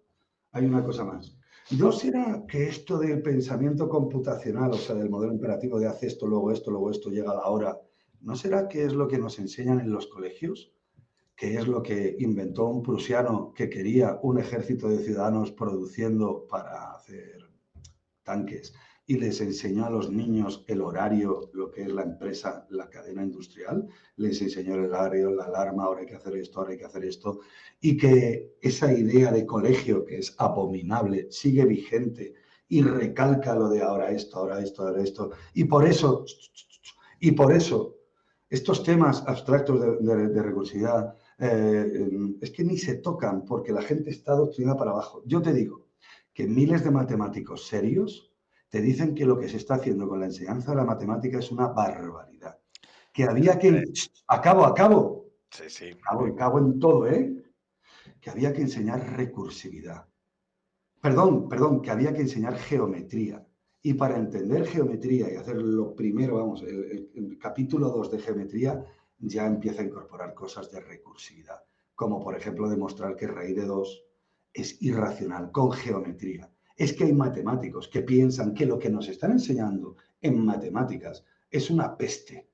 Hay una cosa más. ¿No será que esto del pensamiento computacional, o sea, del modelo imperativo de hace esto, luego esto, llega a la hora, ¿no será que es lo que nos enseñan en los colegios? Que es lo que inventó un prusiano que quería un ejército de ciudadanos produciendo para hacer tanques y les enseñó a los niños el horario, lo que es la empresa, la cadena industrial, les enseñó el horario, la alarma, ahora hay que hacer esto, ahora hay que hacer esto, y que esa idea de colegio, que es abominable, sigue vigente y recalca lo de ahora esto, ahora esto, ahora esto, y por eso estos temas abstractos de recursividad es que ni se tocan porque la gente está adoctrinada para abajo. Yo te digo que miles de matemáticos serios te dicen que lo que se está haciendo con la enseñanza de la matemática es una barbaridad. Que había que... Acabo. Sí. Acabo en todo, ¿eh? Que había que enseñar recursividad. Perdón, que había que enseñar geometría. Y para entender geometría y hacer lo primero, vamos, el capítulo 2 de geometría ya empieza a incorporar cosas de recursividad, como por ejemplo demostrar que raíz de 2 es irracional con geometría. Es que hay matemáticos que piensan que lo que nos están enseñando en matemáticas es una peste,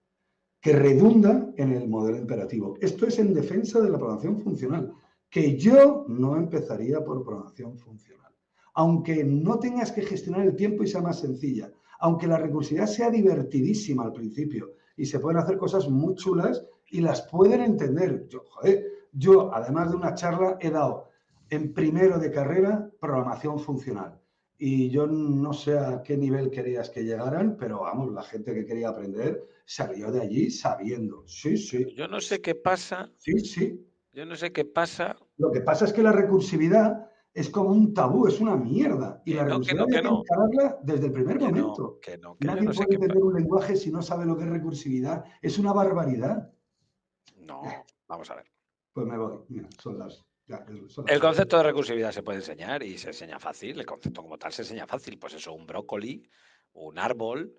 que redunda en el modelo imperativo. Esto es en defensa de la programación funcional, que yo no empezaría por programación funcional. aunque no tengas que gestionar el tiempo y sea más sencilla, aunque la recursividad sea divertidísima al principio y se pueden hacer cosas muy chulas y las pueden entender. Yo, además de una charla, he dado en primero de carrera programación funcional. Y yo no sé a qué nivel querías que llegaran, pero vamos, la gente que quería aprender salió de allí sabiendo. Sí, sí. Yo no sé qué pasa. Sí, sí. Yo no sé qué pasa. Lo que pasa es que la recursividad es como un tabú, es una mierda. Y la Que recursividad hay no, que encararla desde el primer momento. que yo Nadie no sé puede qué pasa. entender un lenguaje si no sabe lo que es recursividad. Es una barbaridad. No, vamos a ver. Pues me voy. Mira, son las El concepto de recursividad se puede enseñar y se enseña fácil. El concepto como tal se enseña fácil. Pues eso, un brócoli, un árbol,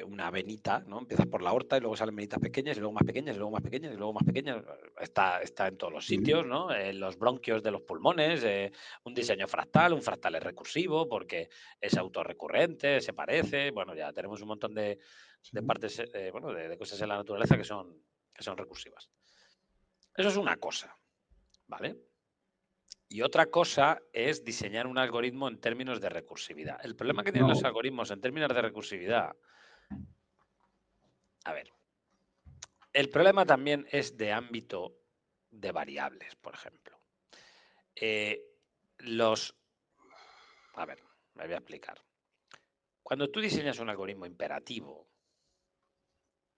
una avenita, ¿no? Empiezas por la horta y luego salen venitas pequeñas y luego más pequeñas y luego más pequeñas y luego más pequeñas. Está en todos los sitios, ¿no? En los bronquios de los pulmones, un diseño fractal. Un fractal es recursivo porque es autorrecurrente, se parece. Bueno, ya tenemos un montón de partes, bueno, de cosas en la naturaleza que son recursivas. Eso es una cosa, ¿vale? Y otra cosa es diseñar un algoritmo en términos de recursividad. El problema que tienen los algoritmos en términos de recursividad, a ver, el problema también es de ámbito de variables, por ejemplo. A ver, me voy a explicar. Cuando tú diseñas un algoritmo imperativo,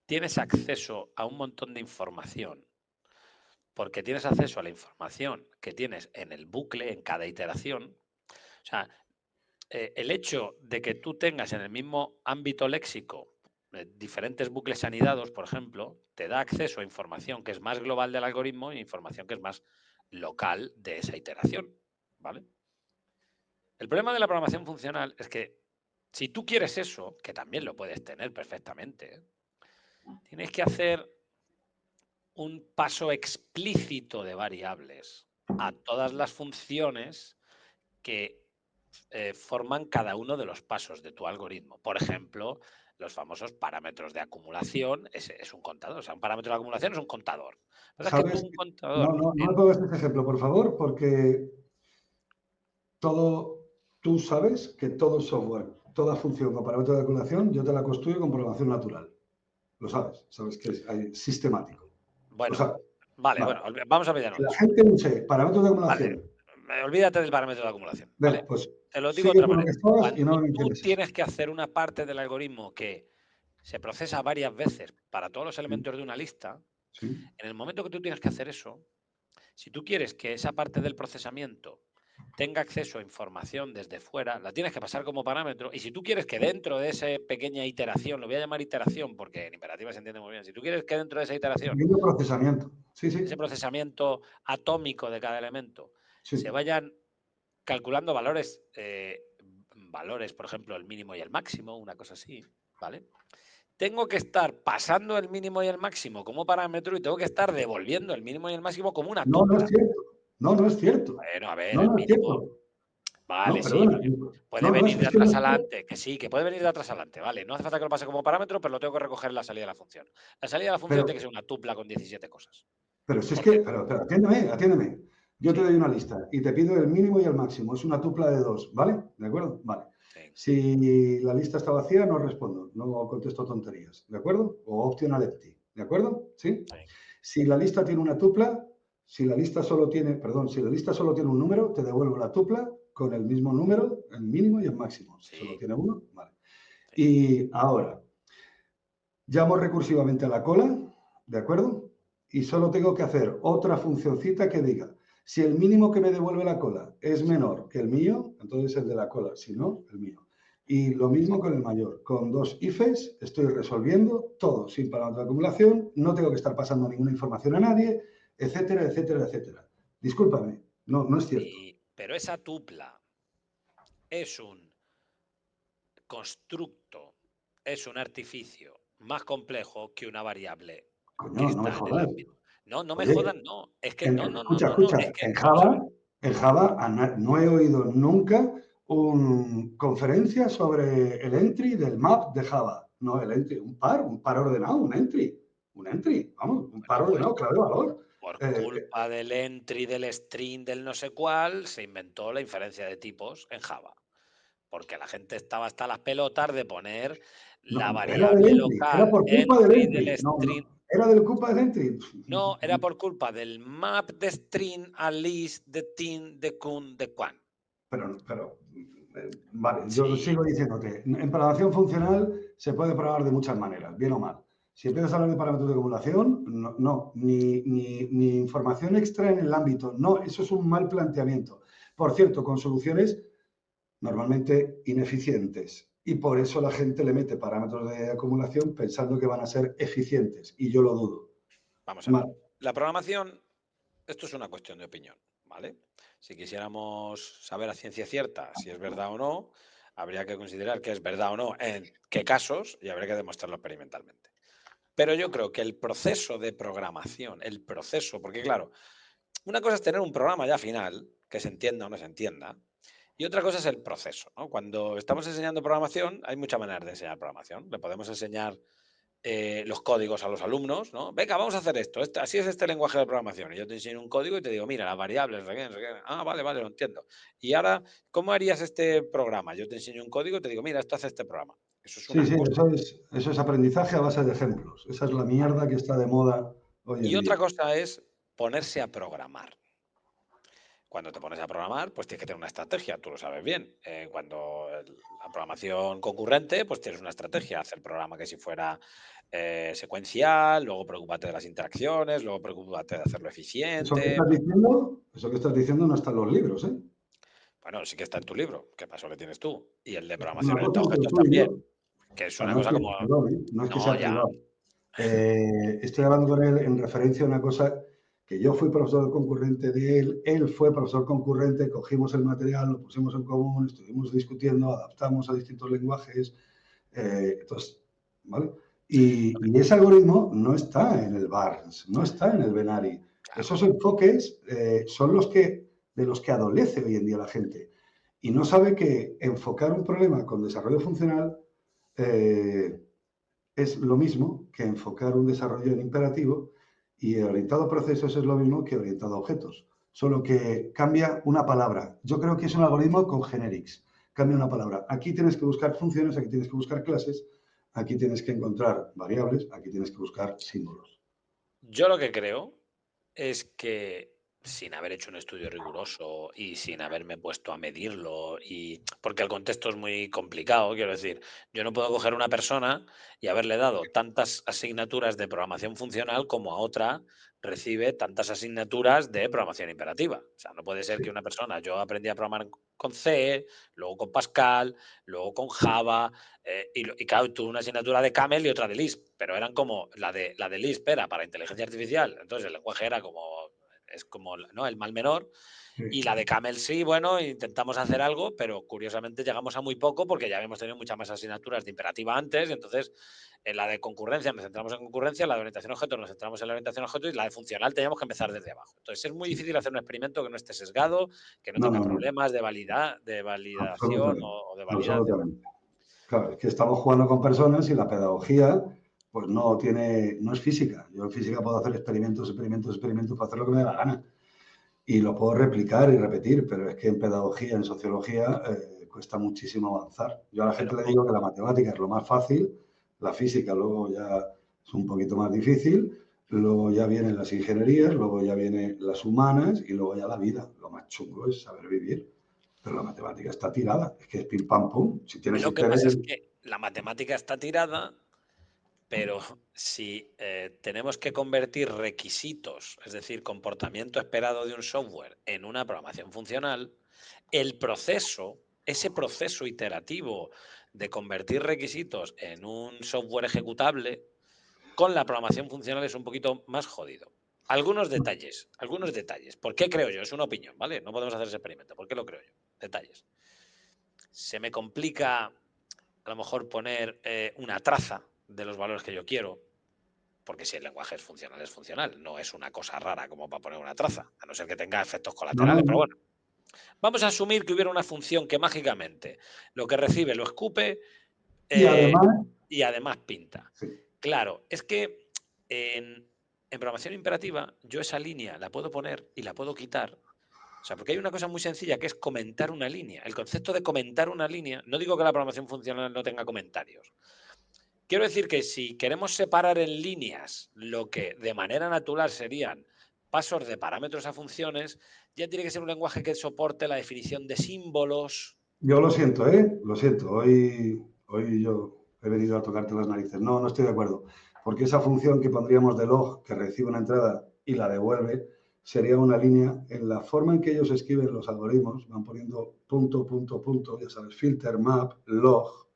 tienes acceso a un montón de información, porque tienes acceso a la información que tienes en el bucle, en cada iteración. O sea, el hecho de que tú tengas en el mismo ámbito léxico diferentes bucles anidados, por ejemplo, te da acceso a información que es más global del algoritmo e información que es más local de esa iteración, ¿vale? El problema de la programación funcional es que si tú quieres eso, que también lo puedes tener perfectamente, tienes que hacer un paso explícito de variables a todas las funciones que forman cada uno de los pasos de tu algoritmo. Por ejemplo, los famosos parámetros de acumulación es un contador. O sea, un parámetro de acumulación es un contador. Lo que pasa es que tú un contador... No me pongas este ejemplo, por favor, porque tú sabes que todo software, toda función con parámetro de acumulación, yo te la construyo con programación natural. Lo sabes que es sistemático. Bueno, vale, bueno, vamos a olvidarnos de La eso. gente dice parámetros de acumulación. Vale, olvídate del parámetro de acumulación. Venga, ¿vale? pues Te lo digo de otra manera. Y no me Tú tienes que hacer una parte del algoritmo que se procesa varias veces para todos los elementos de una lista. Sí. En el momento que tú tienes que hacer eso, si tú quieres que esa parte del procesamiento tenga acceso a información desde fuera, la tienes que pasar como parámetro. Y si tú quieres que dentro de esa pequeña iteración, lo voy a llamar iteración porque en imperativa se entiende muy bien, si tú quieres que dentro de esa iteración, procesamiento. Sí. Ese procesamiento atómico de cada elemento, se vayan calculando valores, por ejemplo, el mínimo y el máximo, una cosa así, ¿vale? Tengo que estar pasando el mínimo y el máximo como parámetro y tengo que estar devolviendo el mínimo y el máximo como una tupla. No es cierto. No es cierto. Bueno, a ver, el mínimo. Vale, sí. Puede venir de atrás adelante, que sí, que puede venir de atrás adelante, vale. No hace falta que lo pase como parámetro, pero lo tengo que recoger en la salida de la función. La salida de la función tiene que ser una tupla con 17 cosas. Pero si es que, pero atiéndeme. Yo te doy una lista y te pido el mínimo y el máximo. Es una tupla de 2, ¿vale? ¿De acuerdo? Vale. Sí. Si la lista está vacía, no respondo, no contesto tonterías, ¿de acuerdo? O optional empty, ¿de acuerdo? ¿Sí? Si la lista tiene una tupla, si la lista solo tiene un número, te devuelvo la tupla con el mismo número, el mínimo y el máximo. Si solo tiene uno, vale. Y ahora, llamo recursivamente a la cola, ¿de acuerdo? Y solo tengo que hacer otra funcioncita que diga, si el mínimo que me devuelve la cola es menor que el mío, entonces el de la cola, si no, el mío. Y lo mismo con el mayor. Con 2 ifs estoy resolviendo todo sin parámetro de acumulación, no tengo que estar pasando ninguna información a nadie, etcétera, etcétera, etcétera. Discúlpame, no es cierto. Pero esa tupla es un constructo, es un artificio más complejo que una variable. Coño, no me jodas. No me jodan, no. Es que escucha. Es que en Java no he oído nunca una conferencia sobre el entry del map de Java. No, el entry, un par ordenado, un entry. un entry, vamos, un par ordenado, clave de valor. Por culpa del entry, del string, del no sé cuál, se inventó la inferencia de tipos en Java. Porque la gente estaba hasta las pelotas de poner la No, era del variable entry, era local por culpa del entry del entry. No, string. era del culpa del entry. No, era por culpa del map de string a list de tin de kun de quan. Pero vale, yo Sí. sigo diciéndote, en programación funcional se puede programar de muchas maneras, bien o mal. Si empiezas a hablar de parámetros de acumulación, no, ni información extra en el ámbito, no, eso es un mal planteamiento. Por cierto, con soluciones normalmente ineficientes. Y por eso la gente le mete parámetros de acumulación pensando que van a ser eficientes. Y yo lo dudo. Vamos a ver. La programación, esto es una cuestión de opinión, ¿vale? Si quisiéramos saber a ciencia cierta si es verdad o no, habría que considerar que es verdad o no, en qué casos, y habría que demostrarlo experimentalmente. Pero yo creo que el proceso de programación, el proceso, porque claro, una cosa es tener un programa ya final, que se entienda o no se entienda, y otra cosa es el proceso, ¿no? Cuando estamos enseñando programación, hay muchas maneras de enseñar programación. Le podemos enseñar los códigos a los alumnos, ¿no? Venga, vamos a hacer esto. Así es este lenguaje de programación. Y yo te enseño un código y te digo, mira, las variables, no sé qué, no sé qué. Ah, vale, vale, lo entiendo. Y ahora, ¿cómo harías este programa? Yo te enseño un código y te digo, mira, esto hace este programa. Eso es una Sí, cosa. eso es aprendizaje a base de ejemplos. Esa es la Vale. mierda que está de moda hoy Y en otra día. cosa es ponerse a programar. Cuando te pones a programar, pues tienes que tener una estrategia, tú lo sabes bien. La programación concurrente, pues tienes una estrategia. Hacer el programa que si fuera secuencial, luego preocúpate de las interacciones, luego preocúpate de hacerlo eficiente. Eso que estás diciendo no está en los libros, ¿eh? Bueno, sí que está en tu libro, ¿qué pasó le tienes tú? Y el de programación Una orientada cosa a entre objetos tú y también, yo. que es O sea, una no es cosa que, como... perdón, ¿eh? No es que No, sea ya. privado. Estoy hablando con él en referencia a una cosa que yo fui profesor concurrente de él, él fue profesor concurrente, cogimos el material, lo pusimos en común, estuvimos discutiendo, adaptamos a distintos lenguajes, entonces, ¿vale? Y ese algoritmo no está en el BARS, no está en el Venari. Claro. Esos enfoques son de los que adolece hoy en día la gente y no sabe que enfocar un problema con desarrollo funcional es lo mismo que enfocar un desarrollo en imperativo y orientado a procesos es lo mismo que orientado a objetos, solo que cambia una palabra. Yo creo que es un algoritmo con generics. Cambia una palabra. Aquí tienes que buscar funciones, aquí tienes que buscar clases, aquí tienes que encontrar variables, aquí tienes que buscar símbolos. Yo lo que creo es que sin haber hecho un estudio riguroso y sin haberme puesto a medirlo, y porque el contexto es muy complicado, quiero decir, yo no puedo coger una persona y haberle dado tantas asignaturas de programación funcional como a otra recibe tantas asignaturas de programación imperativa. O sea, no puede ser que Sí. una persona, yo aprendí a programar con C, luego con Pascal, luego con Java, y claro, tuve una asignatura de Camel y otra de Lisp, pero eran como la de Lisp era para inteligencia artificial, entonces el lenguaje era como es como, ¿no?, el mal menor. Y Sí. la de Camel sí, bueno, intentamos hacer algo, pero curiosamente llegamos a muy poco porque ya habíamos tenido muchas más asignaturas de imperativa antes. Y entonces, en la de concurrencia nos centramos en concurrencia, en la de orientación a objetos nos centramos en la orientación a objetos y la de funcional teníamos que empezar desde abajo. Entonces, es muy Sí. difícil hacer un experimento que no esté sesgado, que no No, tenga no, no. problemas de validación Absolutamente. o de validación. Absolutamente. Claro, es que estamos jugando con personas y la pedagogía pues no es física. Yo en física puedo hacer experimentos, para hacer lo que me dé la gana. Y lo puedo replicar y repetir, pero es que en pedagogía, en sociología, cuesta muchísimo avanzar. Yo a la gente Pero le digo que la matemática es lo más fácil, la física luego ya es un poquito más difícil, luego ya vienen las ingenierías, luego ya vienen las humanas y luego ya la vida. Lo más chungo es saber vivir. Pero la matemática está tirada, es que es pim pam pum. Si tienes lo que interés, pasa es que la matemática está tirada, pero si tenemos que convertir requisitos, es decir, comportamiento esperado de un software, en una programación funcional, el proceso, ese proceso iterativo de convertir requisitos en un software ejecutable, con la programación funcional es un poquito más jodido. Algunos detalles, algunos detalles. ¿Por qué creo yo? Es una opinión, ¿vale? No podemos hacer ese experimento. ¿Por qué lo creo yo? Detalles. Se me complica a lo mejor poner una traza de los valores que yo quiero, porque si el lenguaje es funcional, no es una cosa rara como para poner una traza, a no ser que tenga efectos no, no, colaterales, pero no. bueno. Vamos a asumir que hubiera una función que mágicamente lo que recibe lo escupe Y eh, además, y además pinta. sí, Claro, es que En programación imperativa, yo esa línea la puedo poner y la puedo quitar. O sea, porque hay una cosa muy sencilla que es comentar una línea. El concepto de comentar una línea, no digo que la programación funcional no tenga comentarios. Quiero decir que si queremos separar en líneas lo que de manera natural serían pasos de parámetros a funciones, ya tiene que ser un lenguaje que soporte la definición de símbolos. Yo lo siento, ¿eh? Lo siento. Hoy yo he venido a tocarte las narices. No, no estoy de acuerdo. Porque esa función que pondríamos de log, que recibe una entrada y la devuelve, sería una línea en la forma en que ellos escriben los algoritmos. Van poniendo punto, punto, punto, ya sabes, filter, map, log.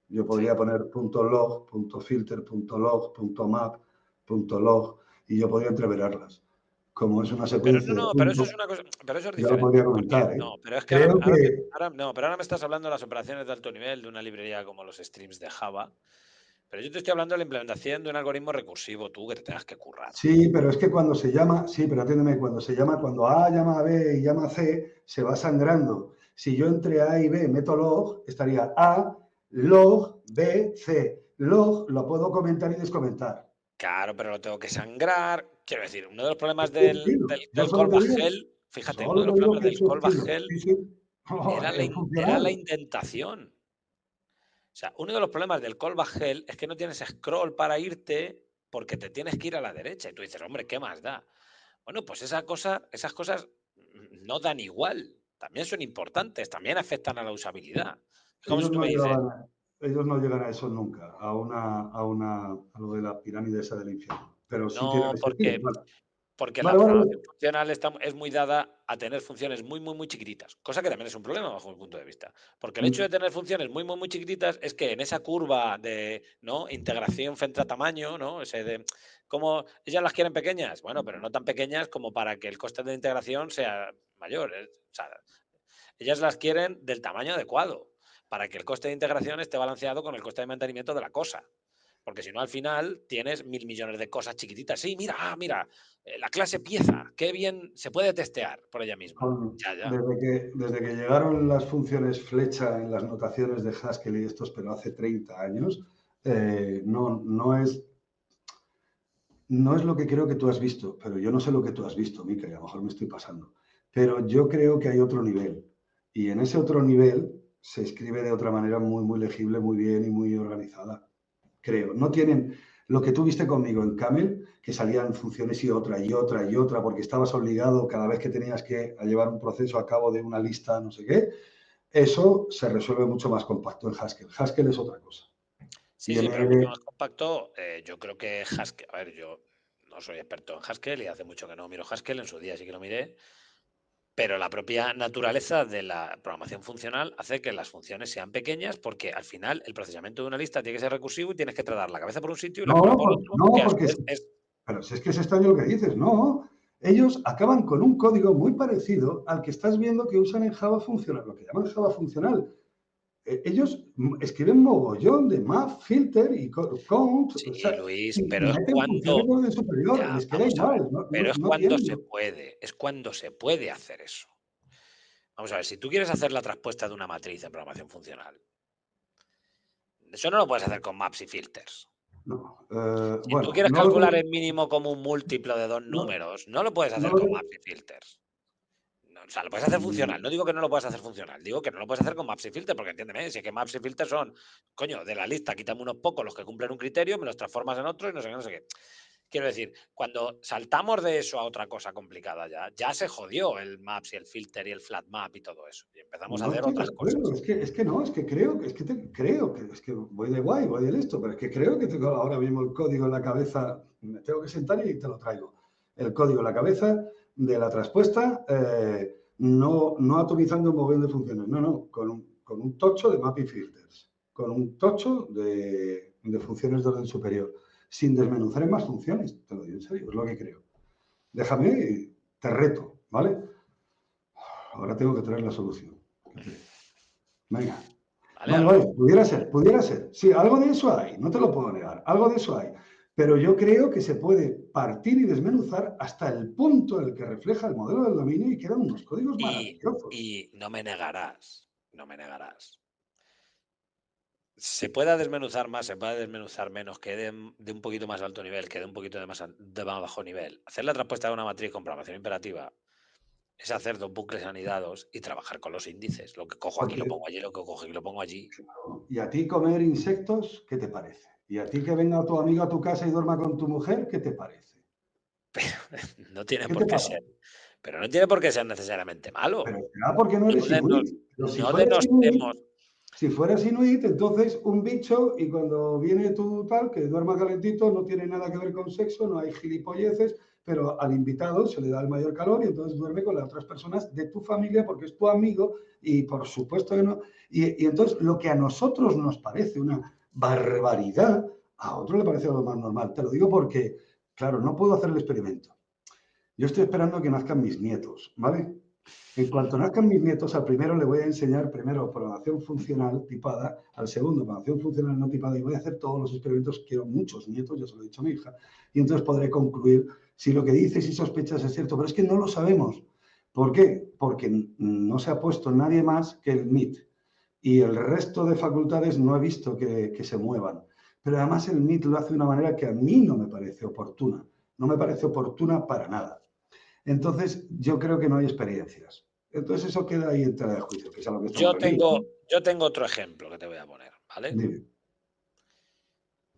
Yo podría Sí. poner punto log, punto filter, punto log, punto map, punto log, y yo podría entreverarlas. Como es una Pero secuencia de pero eso es puntos, una cosa, pero eso es yo lo diferente. podría Porque comentar, ¿eh? no, pero es que Creo que pero ahora me estás hablando de las operaciones de alto nivel de una librería como los streams de Java. Pero yo te estoy hablando de la implementación de un algoritmo recursivo, tú que te tengas que currar. sí, pero es que cuando se llama, sí, pero atiéndeme, cuando A llama a B y llama a C, se va sangrando. Si yo entre A y B meto log, estaría A, log, B, C. Log lo puedo comentar y descomentar. Claro, pero lo tengo que sangrar. Quiero decir, uno de los problemas Es subtil. Yo del solo te callback digo, hell, fíjate, uno de solo los te digo problemas que es del callback subtil. hell Sí, sí. Oh, era es era la funcional. indentación. O sea, uno de los problemas del callback hell es que no tienes scroll para irte porque te tienes que ir a la derecha. Y tú dices, hombre, ¿qué más da? Bueno, pues esas cosas no dan igual. También son importantes, también afectan a la usabilidad. Es como si Ellos tú no me dices, llegaban ellos no llegan a eso nunca, a lo de la pirámide esa del infierno. Pero sí tienen no, ese estilo. porque la Vale, vale, vale. programación funcional es muy dada a tener funciones muy, muy, muy chiquititas, cosa que también es un problema bajo mi punto de vista. Porque el hecho de Mm. tener funciones muy, muy, muy chiquititas es que en esa curva de, ¿no?, integración frente a tamaño, ¿no? Ese de cómo ellas las quieren pequeñas, bueno, pero no tan pequeñas como para que el coste de integración sea mayor. O sea, ellas las quieren del tamaño adecuado para que el coste de integración esté balanceado con el coste de mantenimiento de la cosa. Porque si no, al final tienes 1.000 millones de cosas chiquititas. Sí, mira, mira, la clase pieza, qué bien se puede testear por ella misma. Ya, ya. Desde que llegaron las funciones flecha en las notaciones de Haskell y estos, pero hace 30 años, no es lo que creo que tú has visto, pero yo no sé lo que tú has visto, Mica, y a lo mejor me estoy pasando. Pero yo creo que hay otro nivel. Y en ese otro nivel se escribe de otra manera muy, muy legible, muy bien y muy organizada. Creo. No tienen lo que tú viste conmigo en Camel, que salían funciones y otra y otra y otra, porque estabas obligado cada vez que tenías que llevar un proceso a cabo de una lista, no sé qué. Eso se resuelve mucho más compacto en Haskell. Haskell es otra cosa. Sí, sí, pero mucho Tiene, más compacto. Yo creo que Haskell, a ver, yo no soy experto en Haskell y hace mucho que no miro Haskell, en su día sí que lo miré, pero la propia naturaleza de la programación funcional hace que las funciones sean pequeñas porque al final el procesamiento de una lista tiene que ser recursivo y tienes que tratar la cabeza por un sitio y la cola no, por otro, no, que a su porque vez es. pero si es que es extraño lo que dices, no. Ellos acaban con un código muy parecido al que estás viendo que usan en Java funcional, lo que llaman Java funcional. Ellos escriben mogollón de map, filter y count, o Sí, sea, Luis, y pero es meten funciones cuando, de orden superior, ya, les queda vamos a ver, igual, no, pero no, es no cuando tienen. se puede, es cuando se puede hacer eso. Vamos a ver, si tú quieres hacer la traspuesta de una matriz en programación funcional, eso no lo puedes hacer con maps y filters. No, Si tú bueno, quieres no lo calcular tengo, el mínimo como un múltiplo de dos no, números, no lo puedes no hacer lo con tengo. maps y filters. No, o sea, lo puedes hacer funcional. No digo que no lo puedas hacer funcional, digo que no lo puedes hacer con maps y filters, porque entiéndeme, si es que maps y filters son, coño, de la lista, quítame unos pocos los que cumplen un criterio, me los transformas en otro y no sé qué, no sé qué. Quiero decir, cuando saltamos de eso a otra cosa complicada ya se jodió el maps y el filter y el flat map y todo eso. Y empezamos a No hacer estoy de otras acuerdo, cosas. es que no, es que creo, es que voy de guay, voy de listo, pero es que creo que tengo ahora mismo el código en la cabeza, me tengo que sentar y te lo traigo. El código en la cabeza de la traspuesta, no atomizando un montón de funciones, no, con un tocho de mapping filters, con un tocho de funciones de orden superior, sin desmenuzar en más funciones, te lo digo en serio, es lo que creo. Déjame y te reto, ¿vale? Ahora tengo que traer la solución. Venga. ¿Vale? Vale, vale, pudiera ser. Sí, algo de eso hay, no te lo puedo negar, algo de eso hay. Pero yo creo que se puede partir y desmenuzar hasta el punto en el que refleja el modelo del dominio y quedan unos códigos maravillosos. Y no me negarás, no me negarás se pueda desmenuzar más, se pueda desmenuzar menos, que de un poquito más alto nivel, que de un poquito de de más bajo nivel. Hacer la traspuesta de una matriz con programación imperativa es hacer dos bucles anidados y trabajar con los índices. Lo que cojo aquí lo Porque, pongo allí, lo que cojo aquí lo pongo allí. ¿y a ti comer insectos, qué te parece? ¿Y a ti que venga tu amigo a tu casa y duerma con tu mujer, qué te parece? No tiene ¿Qué te por qué ser. parece? Pero no tiene por qué ser necesariamente malo. Pero será porque no No, eres inuit. Pero no denostemos. si fueras inuit, entonces un bicho y cuando viene tu tal, que duerma calentito, no tiene nada que ver con sexo, no hay gilipolleces, pero al invitado se le da el mayor calor y entonces duerme con las otras personas de tu familia porque es tu amigo y por supuesto que no. Y entonces lo que a nosotros nos parece una barbaridad, a otro le parece lo más normal. Te lo digo porque, claro, no puedo hacer el experimento. Yo estoy esperando a que nazcan mis nietos, ¿vale? En cuanto nazcan mis nietos, al primero le voy a enseñar primero programación funcional tipada, al segundo programación funcional no tipada y voy a hacer todos los experimentos. Quiero muchos nietos, ya se lo he dicho a mi hija, y entonces podré concluir si lo que dices y sospechas es cierto, pero es que no lo sabemos. ¿Por qué? Porque no se ha puesto nadie más que el MIT y el resto de facultades no he visto que se muevan. Pero además el MIT lo hace de una manera que a mí no me parece oportuna, no me parece oportuna para nada. Entonces, yo creo que no hay experiencias. Entonces, eso queda ahí en tela de juicio, que es a lo que estamos aquí. Yo tengo otro ejemplo que te voy a poner, ¿vale? Dime.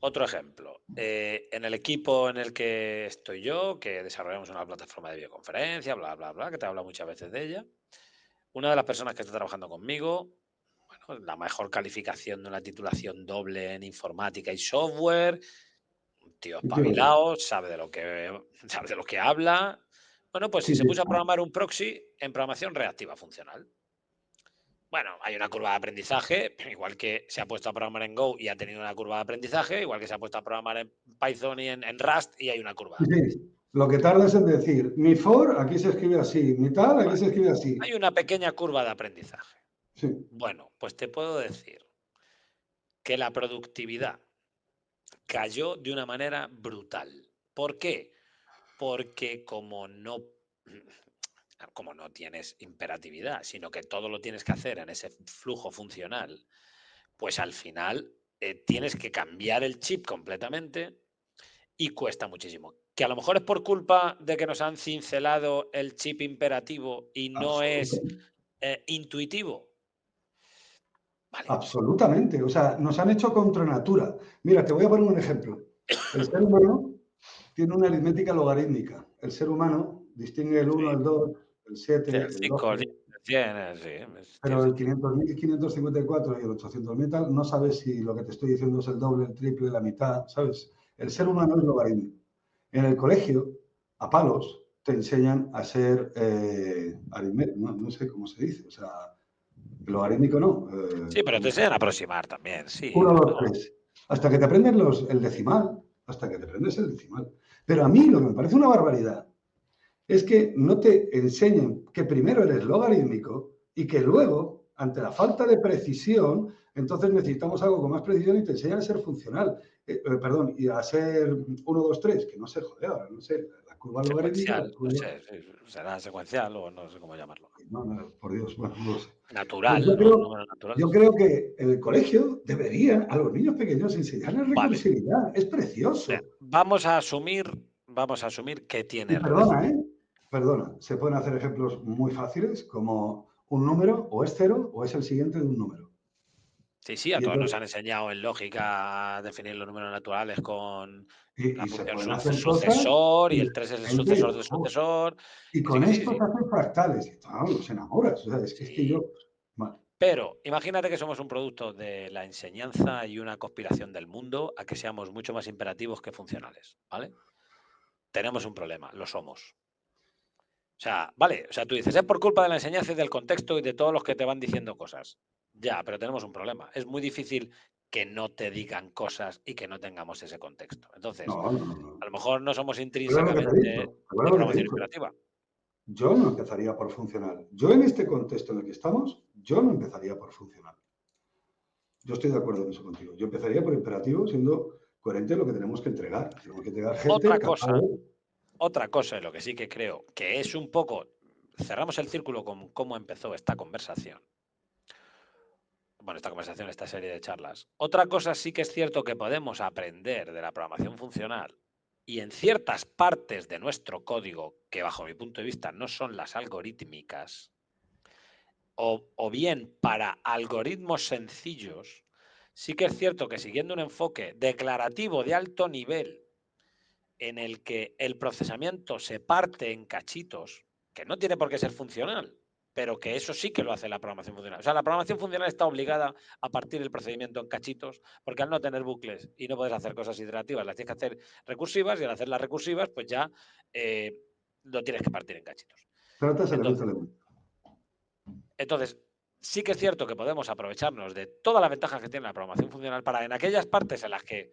Otro ejemplo. En el equipo en el que estoy yo, que desarrollamos una plataforma de videoconferencia, bla, bla, bla, que te habla muchas veces de ella, una de las personas que está trabajando conmigo, bueno, la mejor calificación de una titulación doble en informática y software, un tío ¿Qué te iba a decir? espabilado, sabe de lo que habla. Bueno, pues si Sí, se sí. puso a programar un proxy en programación reactiva funcional. Bueno, hay una curva de aprendizaje, igual que se ha puesto a programar en Go y ha tenido una curva de aprendizaje, igual que se ha puesto a programar en Python y en Rust y hay una curva de Sí, aprendizaje. sí. Lo que tardas en decir, mi for aquí se escribe así, mi tal aquí Bueno, se escribe así. hay una pequeña curva de aprendizaje. Sí. Bueno, pues te puedo decir que la productividad cayó de una manera brutal. ¿Por qué? Porque como no tienes imperatividad, sino que todo lo tienes que hacer en ese flujo funcional, pues al final tienes que cambiar el chip completamente y cuesta muchísimo. Que a lo mejor es por culpa de que nos han cincelado el chip imperativo y no es Absolutamente. intuitivo. Vale. Absolutamente. O sea, nos han hecho contra natura. Mira, te voy a poner un ejemplo. El ser humano tiene una aritmética logarítmica. El ser humano distingue el 1, Sí, el 2, el sí, 7, el el 5, el 10, 12, el 100, sí, tiene pero el sentido. 500.000, 554 y el 800.000 tal, no sabes si lo que te estoy diciendo es el doble, el triple, la mitad, ¿sabes? El ser humano es logarítmico. En el colegio, a palos, te enseñan a ser aritmético, no sé cómo se dice, o sea, logarítmico no. Sí, pero te ¿Cómo se enseñan a aproximar también, sí. 1, 2, 3. Hasta que te aprendes el decimal, hasta que te aprendes el decimal. Pero a mí lo que me parece una barbaridad es que no te enseñen que primero eres logarítmico y que luego, ante la falta de precisión, entonces necesitamos algo con más precisión y te enseñan a ser funcional. Perdón, y a ser 1, 2, 3, que no sé, joder, ahora no sé, la curva logarítmica, la Secuencial, no curva... sé, sí, será secuencial o no sé cómo llamarlo. No, no, por Dios, bueno, no lo sé. Pues Natural, ¿no? Números yo naturales. creo que en el colegio deberían a los niños pequeños enseñarles Vale. recursividad. Es precioso. Vamos a asumir que Y tienes razón. perdona, ¿eh? Perdona, se pueden hacer ejemplos muy fáciles como un número o es cero o es el siguiente de un número. Sí, sí, a Y todos nos entonces, han enseñado en lógica a definir los números naturales con la y se función pueden hacer cosas sucesor y y el la 3 es el gente, sucesor del oh, sucesor. y Que sí, con que sí, esto sí. se hacen fractales y tal, los enamoras. O sea, es que Sí. yo, vale, Pero imagínate que somos un producto de la enseñanza y una conspiración del mundo a que seamos mucho más imperativos que funcionales, ¿vale? Tenemos un problema, lo somos. O sea, vale, o sea, tú dices, es por culpa de la enseñanza y del contexto y de todos los que te van diciendo cosas. Ya, pero tenemos un problema. Es muy difícil que no te digan cosas y que no tengamos ese contexto. Entonces, no, no, no, no. a lo mejor no somos Recuerda lo que te he intrínsecamente dicho, recuerda de lo que te he programación dicho. imperativa. Yo no empezaría por funcional. Yo en este contexto en el que estamos, yo no empezaría por funcional. Yo estoy de acuerdo en eso contigo. Yo empezaría por imperativo, siendo coherente en lo que tenemos que entregar. Tenemos que entregar gente Otra capaz cosa, de... otra cosa, en lo que sí que creo que es un poco, cerramos el círculo con cómo empezó esta conversación. bueno, esta conversación, esta serie de charlas. Otra cosa sí que es cierto que podemos aprender de la programación funcional y en ciertas partes de nuestro código, que bajo mi punto de vista no son las algorítmicas, o bien para algoritmos sencillos, sí que es cierto que siguiendo un enfoque declarativo de alto nivel en el que el procesamiento se parte en cachitos, que no tiene por qué ser funcional, pero que eso sí que lo hace la programación funcional. O sea, la programación funcional está obligada a partir el procedimiento en cachitos, porque al no tener bucles y no puedes hacer cosas iterativas, las tienes que hacer recursivas, y al hacerlas recursivas, pues ya lo tienes que partir en cachitos. Tratas elemento a Entonces, elemento. entonces, sí que es cierto que podemos aprovecharnos de todas las ventajas que tiene la programación funcional para en aquellas partes en las que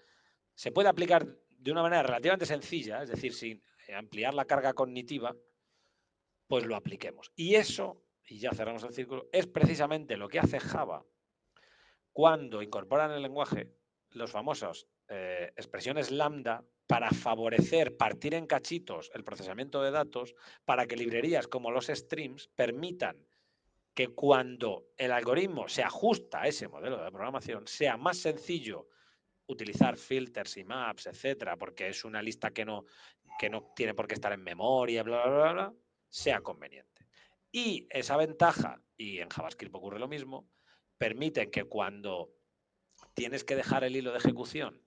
se puede aplicar de una manera relativamente sencilla, es decir, sin ampliar la carga cognitiva, pues lo apliquemos. Y eso, y ya cerramos el círculo, es precisamente lo que hace Java cuando incorpora en el lenguaje los famosos expresiones lambda para favorecer partir en cachitos el procesamiento de datos, para que librerías como los streams permitan que cuando el algoritmo se ajusta a ese modelo de programación sea más sencillo utilizar filters y maps, etcétera, porque es una lista que no tiene por qué estar en memoria, bla, bla, bla, bla, sea conveniente. Y esa ventaja, y en JavaScript ocurre lo mismo, permiten que cuando tienes que dejar el hilo de ejecución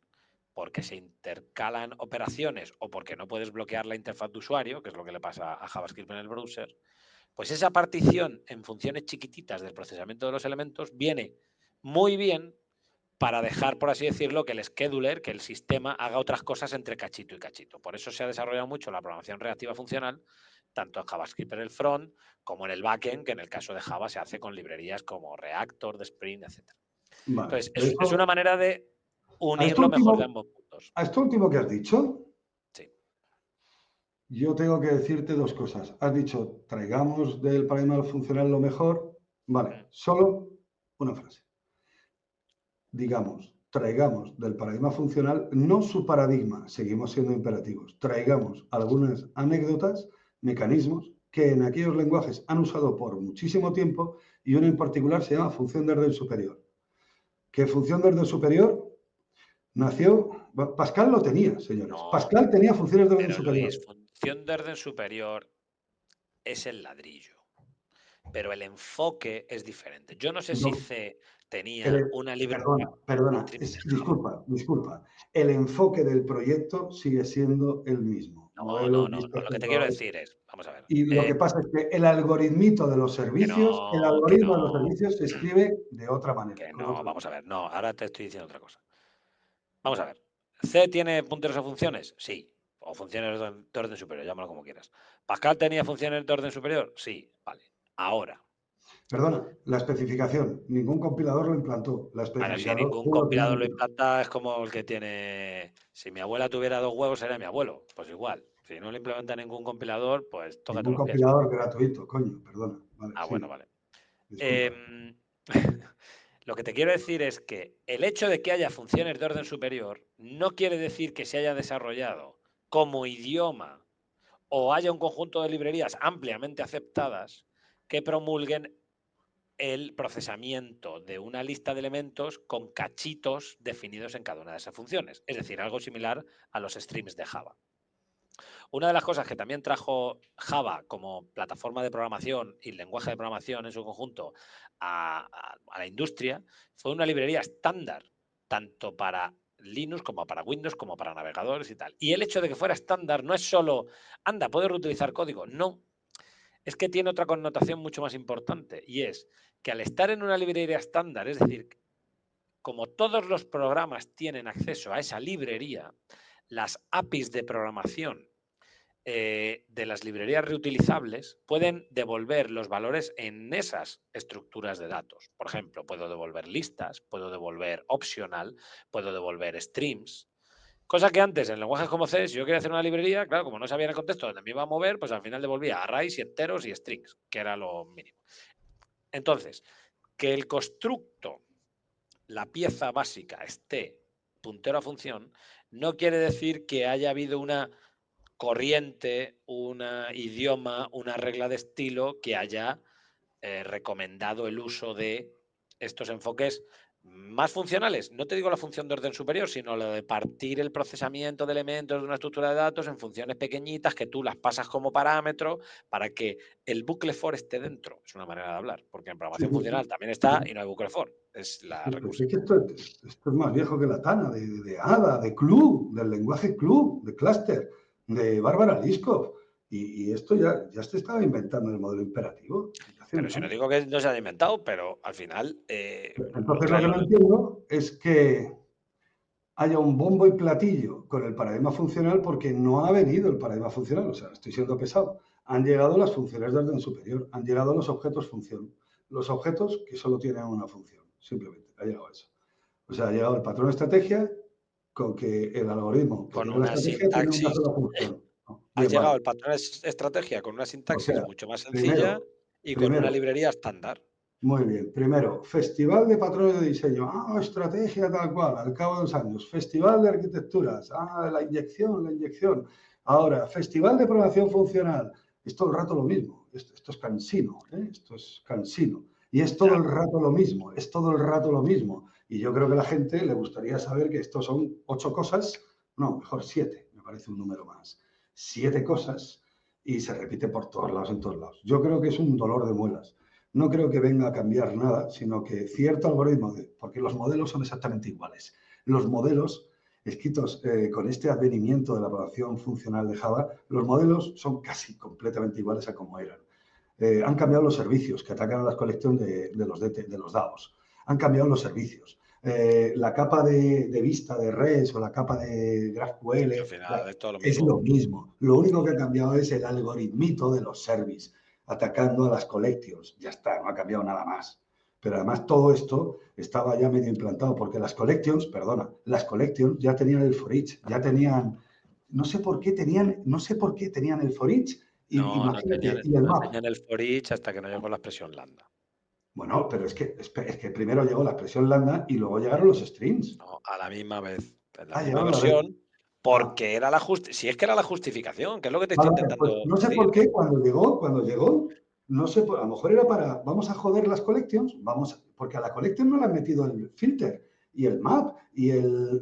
porque se intercalan operaciones o porque no puedes bloquear la interfaz de usuario, que es lo que le pasa a JavaScript en el browser, pues esa partición en funciones chiquititas del procesamiento de los elementos viene muy bien para dejar, por así decirlo, que el scheduler, que el sistema haga otras cosas entre cachito y cachito. Por eso se ha desarrollado mucho la programación reactiva funcional, tanto en JavaScript en el front como en el backend, que en el caso de Java se hace con librerías como Reactor, The Spring, etc. Vale. Entonces, es una manera de A unir esto lo mejor de último, ambos puntos. a esto último que has dicho, Sí. yo tengo que decirte dos cosas. Has dicho, traigamos del paradigma funcional lo mejor. Vale, solo una frase. Digamos, traigamos del paradigma funcional, no su paradigma, seguimos siendo imperativos, traigamos algunas anécdotas, mecanismos que en aquellos lenguajes han usado por muchísimo tiempo y uno en particular se llama función de orden superior. ¿Qué función de orden superior? Nació, Pascal lo tenía, señores. No, Pascal tenía funciones de orden pero superior. Luis, función de orden superior es el ladrillo, pero el enfoque es diferente. Yo no sé si No, C tenía una librería perdona, streams de Java. disculpa. El enfoque del proyecto sigue siendo el mismo. No. Modelos, vistas Lo que te quiero centrales. decir es, vamos a ver, Y lo que pasa es que el algoritmito de los que servicios, el no, que algoritmo de los no, servicios se escribe de otra manera, que con no, otro vamos a nombre. ver, no, ahora te estoy diciendo otra cosa. Vamos a ver, ¿C tiene punteros a funciones? Sí, o funciones de orden superior, llámalo como quieras. ¿Pascal tenía funciones de orden superior? Sí, vale. Ahora, Perdona, la especificación. Ningún compilador lo implantó. La bueno, si especificación ningún sí lo tiene compilador lo metido. implanta, es como el que tiene. Si mi abuela tuviera 2 huevos, sería mi abuelo. Pues igual. Si no lo implementa ningún compilador, pues tócate Ningún los pies. compilador gratuito, coño, perdona. Vale, Ah, bueno, sí, vale. disculpa. Em, lo que te quiero decir es que el hecho de que haya funciones de orden superior no quiere decir que se haya desarrollado como idioma o haya un conjunto de librerías ampliamente aceptadas que promulguen el procesamiento de una lista de elementos con cachitos definidos en cada una de esas funciones. Es decir, algo similar a los streams de Java. Una de las cosas que también trajo Java como plataforma de programación y lenguaje de programación en su conjunto a la industria fue una librería estándar, tanto para Linux como para Windows, como para navegadores y tal. Y el hecho de que fuera estándar no es solo, anda, puedes reutilizar código. No, es que tiene otra connotación mucho más importante, y es que al estar en una librería estándar, es decir, como todos los programas tienen acceso a esa librería, las APIs de programación de las librerías reutilizables pueden devolver los valores en esas estructuras de datos. Por ejemplo, puedo devolver listas, puedo devolver optional, puedo devolver streams. Cosa que antes, en lenguajes como C, si yo quería hacer una librería, claro, como no sabía en el contexto donde me iba a mover, pues al final devolvía arrays y enteros y strings, que era lo mínimo. Entonces, que el constructo, la pieza básica, esté puntero a función, no quiere decir que haya habido una corriente, un idioma, una regla de estilo que haya recomendado el uso de estos enfoques más funcionales. No te digo la función de orden superior, sino lo de partir el procesamiento de elementos de una estructura de datos en funciones pequeñitas que tú las pasas como parámetro para que el bucle for esté dentro. Es una manera de hablar, porque en Sí, programación sí, funcional también está y no hay bucle for. Es la sí, pues recursión. es que esto es más viejo que la Tana, de Ada, de Club, del lenguaje Club, de Cluster, de Bárbara Liskov. Y esto ya se estaba inventando el modelo imperativo hace Pero un si no año. digo que no se haya inventado, pero al final Entonces lo que no entiendo es que haya un bombo y platillo con el paradigma funcional porque no ha venido el paradigma funcional. O sea, estoy siendo pesado. Han llegado las funciones de orden superior, han llegado los objetos función. Los objetos que solo tienen una función, simplemente. Ha llegado eso. O sea, ha llegado el patrón de estrategia con que el algoritmo que con tiene la una estrategia tiene una sintaxis. sola función. ¿No? Has Bien, llegado vale. al patrón de estrategia con una O sintaxis sea, mucho más sencilla primero, y con una primero, librería estándar. muy bien. Primero, festival de patrones de diseño. Ah, estrategia tal cual, al cabo de los años. Festival de arquitecturas. Ah, la inyección, la inyección. Ahora, festival de programación funcional. Es todo el rato lo mismo. Esto es cansino, ¿eh? Esto es cansino. Y es todo Ya. el rato lo mismo, es todo el rato lo mismo. Y yo creo que a la gente le gustaría saber que esto son 8 cosas, no, mejor 7, me parece un número más. 7 cosas y se repite por todos lados, en todos lados. Yo creo que es un dolor de muelas. No creo que venga a cambiar nada, sino que cierto algoritmo, porque los modelos son exactamente iguales. Los modelos escritos con este advenimiento de la programación funcional de Java, los modelos son casi completamente iguales a como eran. Han cambiado los servicios que atacan a las colecciones de los DAOs. Han cambiado los servicios. La capa de vista de REST o la capa de GraphQL Al final es todo lo es mismo. lo mismo. Lo único que ha cambiado es el algoritmito de los services atacando a las collections. Ya está, no ha cambiado nada más. Pero además todo esto estaba ya medio implantado porque las collections ya tenían el for each, ya tenían, no sé por qué tenían el for each, No tenían, imagínate, y el no map. tenían el for each hasta que no llegó la expresión lambda. Bueno, pero es que primero llegó la expresión lambda y luego llegaron los strings. No, a la misma vez, en la misma Llegaron a la vez. versión, porque era si es que era la justificación, que es lo que te estoy Vale, pues intentando no sé decir. por qué cuando llegó, no sé, a lo mejor era vamos a joder las collections, porque a la collection no le han metido el filter y el map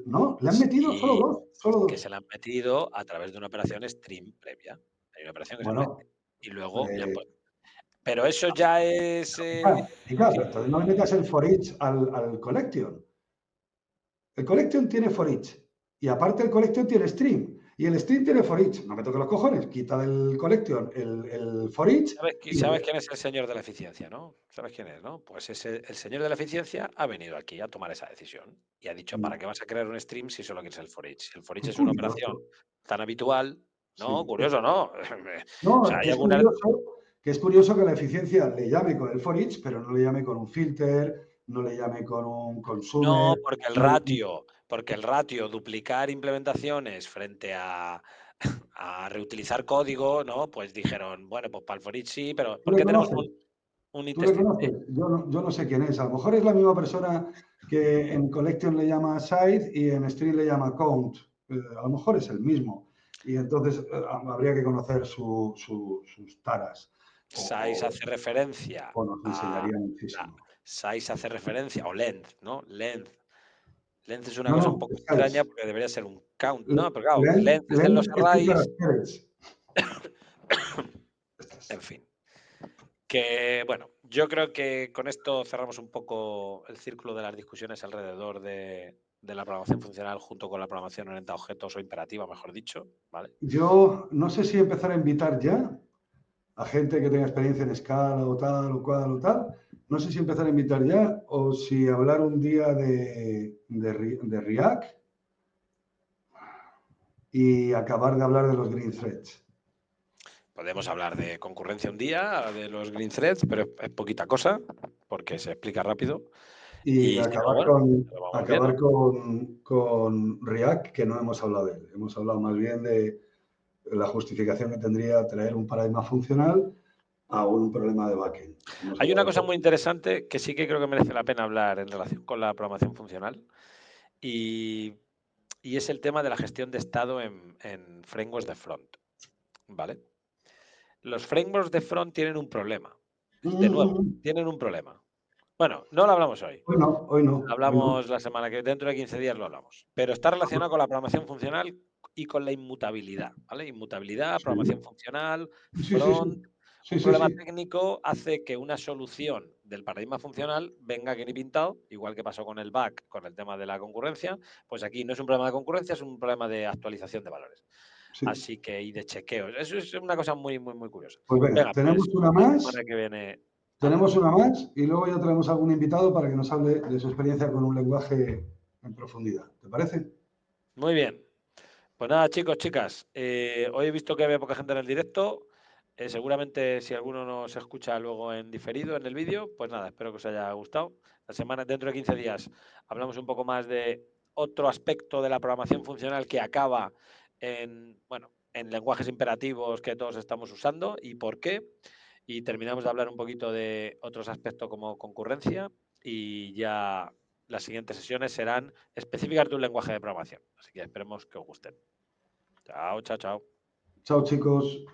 no, le han metido Sí, solo que dos. se la han metido a través de una operación stream previa. Hay una operación que se llama Bueno, y luego le han eh, puesto. Pero eso ya es. pero entonces no le metas el for each al collection. El collection tiene for each y aparte el collection tiene stream y el stream tiene for each. No me toques los cojones, quita del collection el for each y ¿Sabes quién es el señor de la eficiencia, no? ¿Sabes quién es, no? Pues el señor de la eficiencia ha venido aquí a tomar esa decisión y ha dicho, ¿para qué vas a crear un stream si solo quieres el for each? Si el for each qué es una operación curioso. tan habitual, ¿no? Sí. Curioso, ¿no? O sea, No, hay alguna. que es curioso que la eficiencia le llame con el for each, pero no le llame con un filter, no le llame con un No, consumer. porque el ratio duplicar implementaciones frente a reutilizar código, ¿no? Pues dijeron, bueno, pues para el for each sí, pero ¿Tú ¿por le qué tenemos conoces? un ¿Tú le intestino? conoces? Yo no sé quién es. A lo mejor es la misma persona que en collection le llama side y en string le llama count. A lo mejor es el mismo. Y entonces habría que conocer sus taras. Size O, hace referencia o nos a. enseñaría muchísimo. Size hace referencia, o length, ¿no? Length. Length es una No, cosa un no, poco size. extraña porque debería ser un count, ¿no? Pero claro, Len length es de los es de arrays, caracteres. en fin. Que bueno, yo creo que con esto cerramos un poco el círculo de las discusiones alrededor de la programación funcional junto con la programación orientada a objetos o imperativa, mejor dicho, ¿vale? Yo no sé si empezar a invitar ya a gente que tenga experiencia en Scala o tal o cual o tal. No sé si empezar a invitar ya o si hablar un día de React y acabar de hablar de los Green Threads. Podemos hablar de concurrencia un día, de los green threads, pero es poquita cosa porque se explica rápido. Y Y si no, bueno, lo vamos acabar viendo. con React, que no hemos hablado de él. Hemos hablado más bien de la justificación que tendría traer un paradigma funcional a un problema de backend. Hemos Hay una hablado cosa muy interesante que sí que creo que merece la pena hablar en relación con la programación funcional y, y es el tema de la gestión de estado en frameworks de front, ¿vale? Los frameworks de front tienen un problema. De nuevo, tienen un problema. Bueno, no lo hablamos hoy. Hoy no, hoy no. Hablamos la semana que dentro de 15 días lo hablamos. Pero está relacionado con la programación funcional y con la inmutabilidad, ¿vale? Inmutabilidad, Sí, programación funcional, sí, sí, sí. front. Sí, Un sí, problema sí. técnico hace que una solución del paradigma funcional venga aquí ni pintado, igual que pasó con el back, con el tema de la concurrencia. Pues aquí no es un problema de concurrencia, es un problema de actualización de valores. Sí. Así que, y de chequeo. Eso es una cosa muy, muy, muy curiosa. Pues venga, Venga, tenemos pues una la más. semana que viene Tenemos hablamos. una más y luego ya traemos algún invitado para que nos hable de su experiencia con un lenguaje en profundidad. ¿Te parece? Muy bien. Pues nada, chicos, chicas, hoy he visto que había poca gente en el directo. Seguramente si alguno nos escucha luego en diferido en el vídeo, pues nada, espero que os haya gustado. La semana, dentro de 15 días, hablamos un poco más de otro aspecto de la programación funcional que acaba en, bueno, en lenguajes imperativos que todos estamos usando y por qué. Y terminamos de hablar un poquito de otros aspectos como concurrencia y ya las siguientes sesiones serán específicas de un lenguaje de programación. Así que esperemos que os gusten. Chao, chao, chao. Chao, chicos.